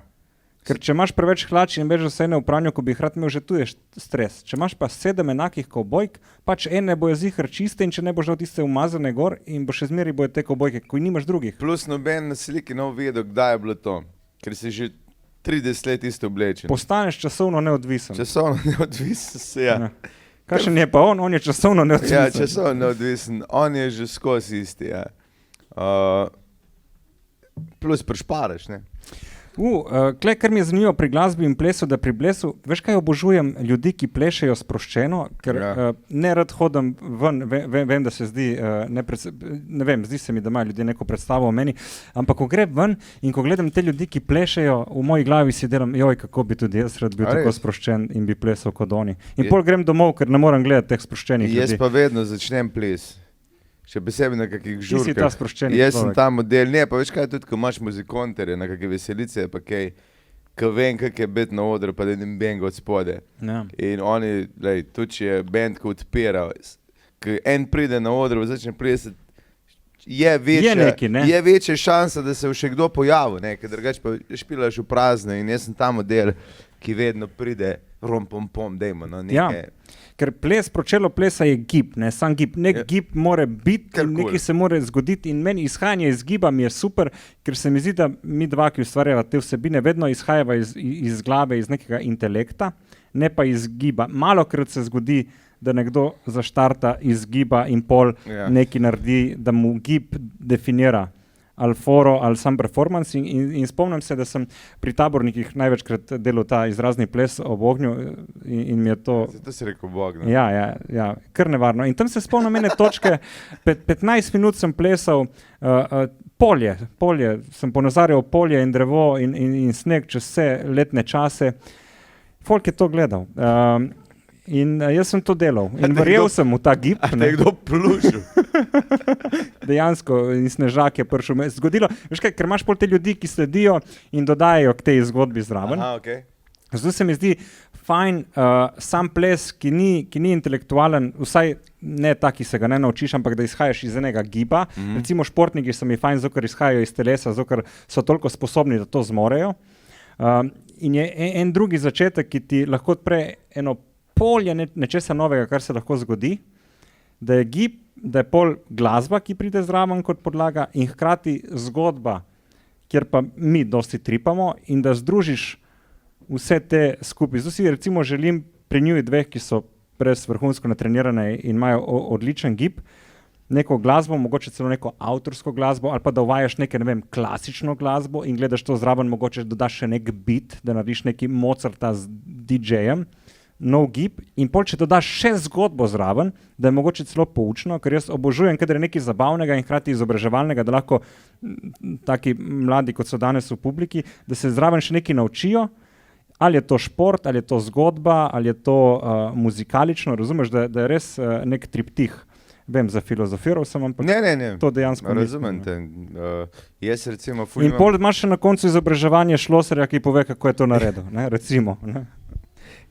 Ker če imaš preveč hlač in veš vse v pranju, ko bi jih rad imel, že tu je stres. Če imaš pa 7 enakih kavbojk, pač ene bojo ziher čiste in če ne boš dal tiste umazane gor in bo še zmeri bojo te kavbojke, ko nimaš drugih. Plus noben na sliki ne vedel, kdaj je bilo to, ker si že 30 let isto oblečen. Postaneš časovno neodvisen. Časovno neodvisen se, ja. Kakšen je pa on je časovno neodvisen. Ja, časovno neodvisen, on je že skozi isti, ja. Plus prešparaš, ne? Klej, kar mi je zanimivo pri glasbi in plesu, da pri plesu, veš kaj obožujem ljudi, ki plešejo sproščeno, ker ne rad hodim ven, vem, da se zdi, ne vem, zdi se mi, da imajo ljudje neko predstavo o meni, ampak ko grem ven in ko gledam te ljudi, ki plešejo, v moji glavi si delam, joj, kako bi tudi jaz rad bil tako sproščen in bi plesal kot oni. In pol grem domov, ker ne moram gledati teh sproščenih ljudi. Jaz pa vedno začnem ples. Še posebej na kakih žurkah. Ti si ta sproščeni Jaz človek. sem ta model, ne, pa veš kaj, tudi ko imaš muzikonterje na kakve veselice, pa kaj, ko vem, kak je biti na odru, pa da idem bend od spode. Ja. In oni, lej, tudi če je band, ko odpira, ko en pride na odru, začne plesati, je večja šansa, da se bo še kdo pojavil, ne, ker drugače pa špilaš v prazne in jaz sem ta model, ki vedno pride rom-pom-pom, dejmo, no, nekaj. Ja. Ker pročelo plesa je gib, ne, sam gib. Nek gib mora biti, nekaj se mora zgoditi in meni izhajanje iz giba mi je super, ker se mi zdi, da mi dva, ki ustvarjava te vsebine, vedno izhajava iz glave, iz nekega intelekta, ne pa iz giba. Malokrat se zgodi, da nekdo zaštarta iz giba in pol nekaj naredi, da mu gib definira ali foro, ali sam performance in spomnim se, da sem pri tabornikih največkrat delal ta izrazni ples ob ognju in mi je to... Zato si rekel Bog, ne? Ja, kar nevarno. In tam se spomnim ene točke, 15 minut sem plesal polje, sem ponazarjal polje in drevo in sneg čez vse letne čase. Folk je to gledal. In jaz sem to delal in verjel sem v ta gib. A te je kdo plužil? Dejansko in snežak je prišel. Zgodilo, veš kaj, ker imaš pol te ljudi, ki sledijo in dodajajo k tej zgodbi zraven. Aha, okej. Zato se mi zdi fajn sam ples, ki ni intelektualen, vsaj ne tak, ki se ga ne naučiš, ampak da izhajaš iz enega giba. Recimo športniki so mi fajn, zato ker izhajajo iz telesa, zato ker so toliko sposobni, da to zmorejo. In je en drugi začetek, ki ti lahko odpre eno polje nečesa novega, kar se lahko zgodi, da je gib, da je pol glasba, ki pride zraven kot podlaga in hkrati zgodba, kjer pa mi dosti tripamo in da združiš vse te skupaj. Zdaj si recimo želim pri njuji dveh, ki so res vrhunsko natrenirane in imajo odličen gib, neko glasbo, mogoče celo neko avtorsko glasbo ali pa da uvajaš neke, ne vem, klasično glasbo in gledaš to zraven, mogoče dodaš še nek beat, da narediš neki Mozarta z DJ-jem, nov gib in pol, če dodaš še zgodbo zraven, da je mogoče celo poučno, ker jaz obožujem, kadar je nekaj zabavnega in hkrati izobraževalnega, da lahko taki mladi, kot so danes v publiki, da se zraven še nekaj naučijo, ali je to šport, ali je to zgodba, ali je to muzikalično, razumeš, da je res nek triptih. Vem, za filozofiral sem, ampak to dejansko razumem te. Jaz recimo in pol imaš še na koncu izobraževanje šloserja, ki pove, kako je to naredil, ne, recimo, ne.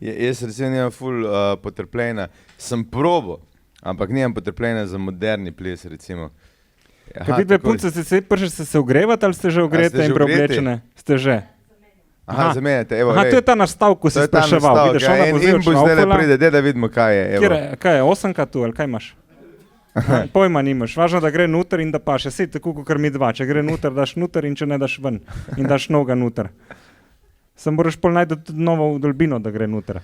Jaz recimo nimam ful potrpljenja, sem probo, ampak nimam potrpljenja za moderni ples, recimo. Kaj vidve punce, ste se ogrevati ali ste že ogrete in preoblečene? Ste že? Aha, zamenjate, evo. Aha, to je ta nastav, ko si spraševal. Vidiš, ona bo in bo zdaj pride, da vidimo, kaj je. Evo. Kaj je, 8 tu, ali kaj imaš? Pojma nimaš, važno, da gre nuter in da paše, sej tako, kot mi dva, če gre nuter, daš nuter in če ne daš ven in daš noga nuter. Sem moraš pol najti tudi novo vdolbino, da gre nuter.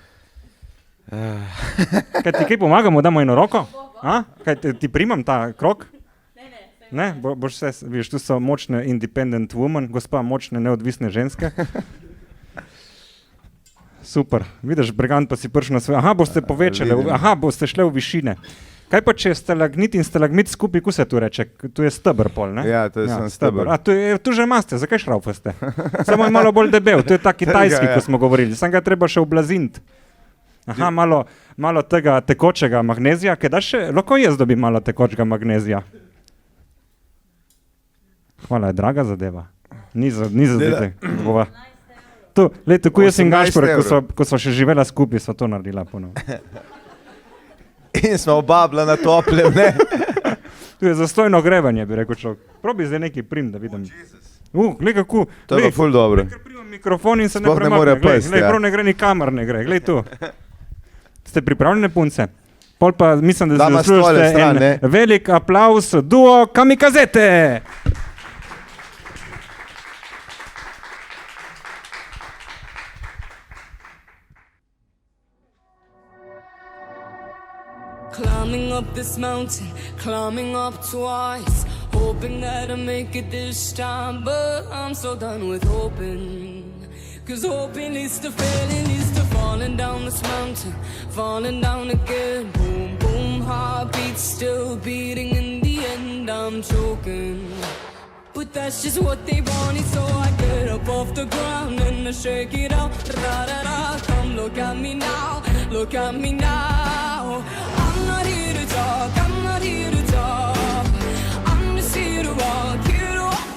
Kaj ti kaj pomagamo, damo eno roko? Kaj ti primam ta krok? Ne, boš vse, vidiš, tu so močne independent woman, gospa močne neodvisne ženske. Super, vidiš, Bregant pa si prišel na svoj, boste povečali, boste šli v višine. Kaj pa če stalagnit in stalagmit skupaj, ko se tu reče? Tu je stebr pol, ne? Ja, to je sam stebr. Tu že imate, zakaj šraufaste? Samo je malo bolj debel, to je ta kitajski, ko smo govorili, sam ga treba še oblaziniti. Malo tega tekočega magnezija, kaj daš še, lahko jaz dobim malo tekočega magnezija. Hvala, je draga zadeva. Ni zadete. Tu, lejte, ko jaz in Gašper, ko so še živela skupaj, so to naredila ponovno. In smo oba bila na toplem, ne? Tu je zastojno ogrevanje, bi rekel človek. Probi zdaj nekaj prim, da vidim. Glej kako. To je pa ful dobro. Ker primam mikrofon in se ne premakne. Glej, prav ne gre, ni kamer ne gre. Glej tu. Ste pripravljene, punce? Pol pa mislim, da zaslužite en velik aplaus duo Kamikazete! Climbing up this mountain, climbing up twice. hoping that I make it this time, but I'm so done with hoping. 'Cause hoping leads to failing, leads to falling down this mountain, falling down again. Boom, boom, heartbeats still beating. In the end, I'm choking. But that's just what they wanted, so I get up off the ground and I shake it out. Ra-da-da, come look at me now, look at me now. I'm not here to talk, I'm not here to talk. I'm just here to walk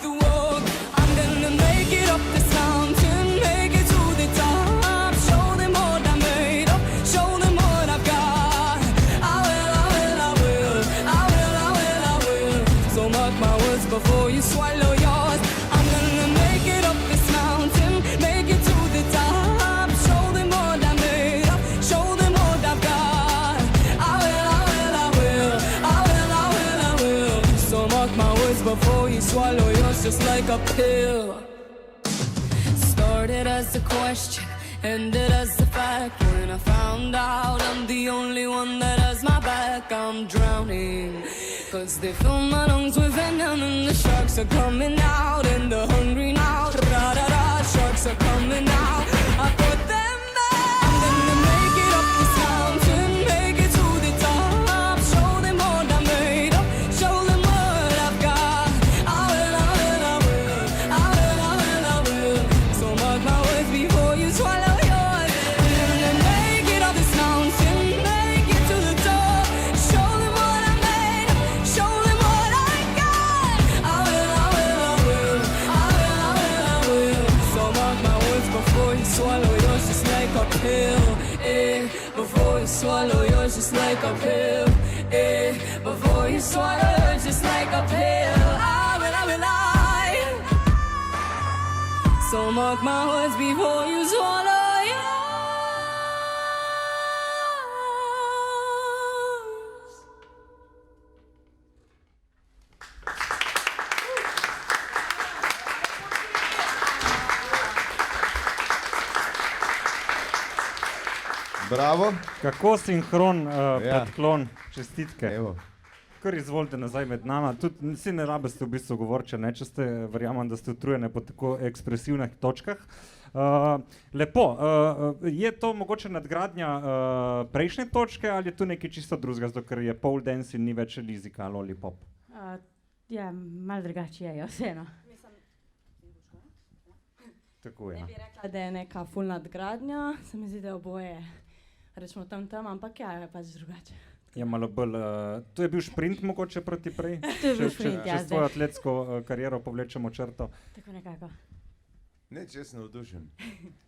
the walk. I'm gonna make it up this mountain, make it to the top. Show them what I made up, show them what I've got. I will, I will, I will, I will, I will, I will. So mark my words before you swallow yours. I'm gonna make it up this mountain, make it to the top. Show them what I made up, show them what I've got. I will, I will, I will, I will, I will, I will. So mark my words before you swallow yours, just like a pill. Started as a question, ended as a fact. When I found out I'm the only one that has my back, I'm drowning. 'Cause they fill my lungs with venom and the sharks are coming out. And they're hungry now, ra-da-da, sharks are coming out. I put them back. I'm gonna make it up this mountain, make it to the top. Show them what I made up, show them what I've got. I will, I will, I will, I will, I will, I will. So mark my words before you swallow yours. I'm gonna make it up this mountain, make it to the top. Show them what I made up, show them what I got. I will, I will, I will, I will, I will, I will. So mark my words before you swallow yours, just like a pill. Before you swallow yours, just like a pill. Before you swallow yours, just like a pill. I will, I will, I. So mark my words before you swallow yours. Bravo. Kako sinhron predklon, čestitke. Evo. Kar izvolite nazaj med nama. Tudi vsi ne rabite v bistvu govoriti, ne, če ste, verjamem, da ste utrujeni po tako ekspresivnih točkah. Lepo, je to mogoče nadgradnja prejšnje točke ali je tu nekaj čisto drugega, zato ker je pole dance in ni več lizika, lollipop? Ja, malo drugače je, vseeno. Tako je. Ne bi rekla, da je neka full nadgradnja, se mi zdi, da oboje rečemo tam, ampak ja, je pač drugače. Je malo bolj, to je bil šprint mogoče proti prej? To je bil šprint, ja, če s tvojo atletsko kariero povlečemo črto. Tako nekako. Ne, če sem navdušen.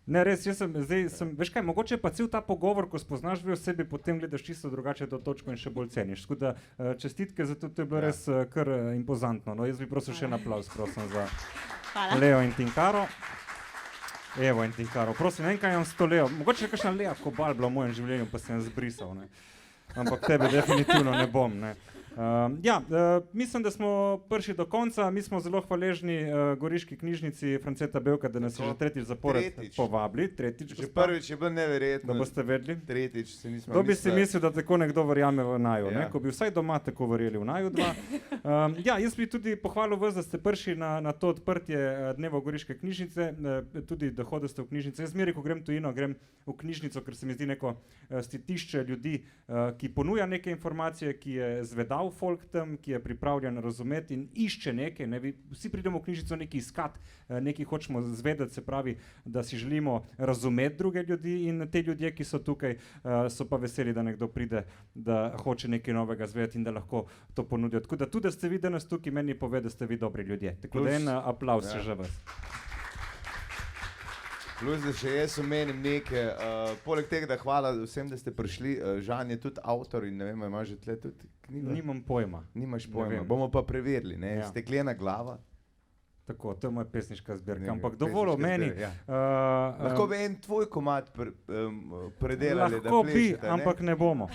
Ne, res, jaz sem, veš kaj, mogoče pa cel ta pogovor, ko spoznaš dve osebi, potem gledaš čisto drugače to točko in še bolj ceniš. Tako da čestitke za to je bilo res kar impozantno. No, jaz bi prosil še en aplavz, prosim, za Leo in Tinkaro. Evo in Tinkaro, prosim, ne vem, kaj imam s to Leo. Mogoče je kakšna Lea Kobal bila v mojem življenju, pa sem zbrisal, ne. Ampak tebe definitivno ne bom, ne. Mislim, da smo prišli do konca. Mi smo zelo hvaležni Goriški knjižnici Franceta Bevka, da nas je že tretjič zapored povabili. Že prvič je bilo neverjetno. Da boste vedeli. Tretjič se nismo mislili. To bi si mislil, da tako nekdo verjame v naju, ne? Ko bi vsaj doma tako verjeli v naju dva. Jaz bi tudi pohvalil vas, da ste prišli na to odprtje Dneva Goriške knjižnice, tudi da hodite v knjižnice. Jaz zmeraj, ko grem tujino, grem v knjižnico, ker se mi zdi neko stitišče ljudi, ki ponuja neke informacije, ki je zvedal folk tam, ki je pripravljen razumeti in išče nekaj. Ne? Vsi pridemo v knjižnico nekaj iskati, nekaj hočemo zvedeti, se pravi, da si želimo razumeti druge ljudi in te ljudje, ki so tukaj, so pa veseli, da nekdo pride, da hoče nekaj novega zvedeti in da lahko to ponudijo. Tako da tudi, da ste vi danes tukaj, meni pove, da ste vi dobri ljudje. Tako da en aplavz še že vas. Plus, da še jaz omenim nekaj, poleg tega, da hvala vsem, da ste prišli, Žan je tudi avtor in ne vem, ima že tle tudi knjigo? Nimam pojma. Nimaš pojma, bomo pa preverili, ne, Steklena glava. Tako, to je moja pesniška zbirka, ampak dovolj o meni. Lahko bi en tvoj komad predelali, da plešete, lahko bi, ampak ne bomo.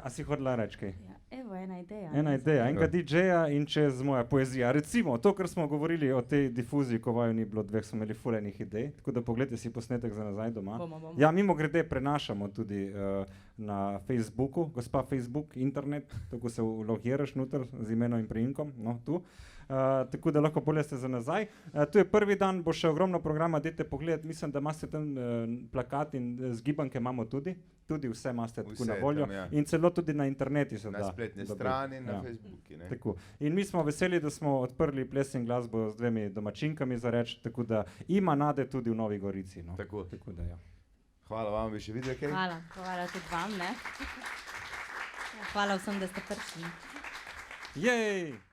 A si hodila reči kaj? Evo en ena ideja. Ena ideja, enega DJ-ja in čez moja poezija. Recimo, to, kar smo govorili o tej difuziji, ko vaju ni bilo dveh, smo imeli fulejnih idej, tako da pogledajte si posnetek za nazaj doma. Bomo. Ja, mimo grede prenašamo tudi na Facebooku, gospa Facebook, internet, tako se logiraš noter z imenom in priimkom, no, tu. Tako da lahko poglejate za nazaj. Tu je prvi dan, bo še ogromno programa, dajte pogled, mislim, da imate tam plakat in zgibanke imamo tudi vse imate tako na voljo tam, ja. in celo tudi na internetu se da. Na spletni strani, na Facebooku. Ne? Tako. In mi smo veseli, da smo odprli ples in glasbo z dvemi domačinkami za reč, tako da ima nade tudi v Novi Gorici. No. Tako da, ja. Hvala vam, bi še videli kaj? Hvala tudi vam, ne? Hvala vsem, da ste prišli. Jej!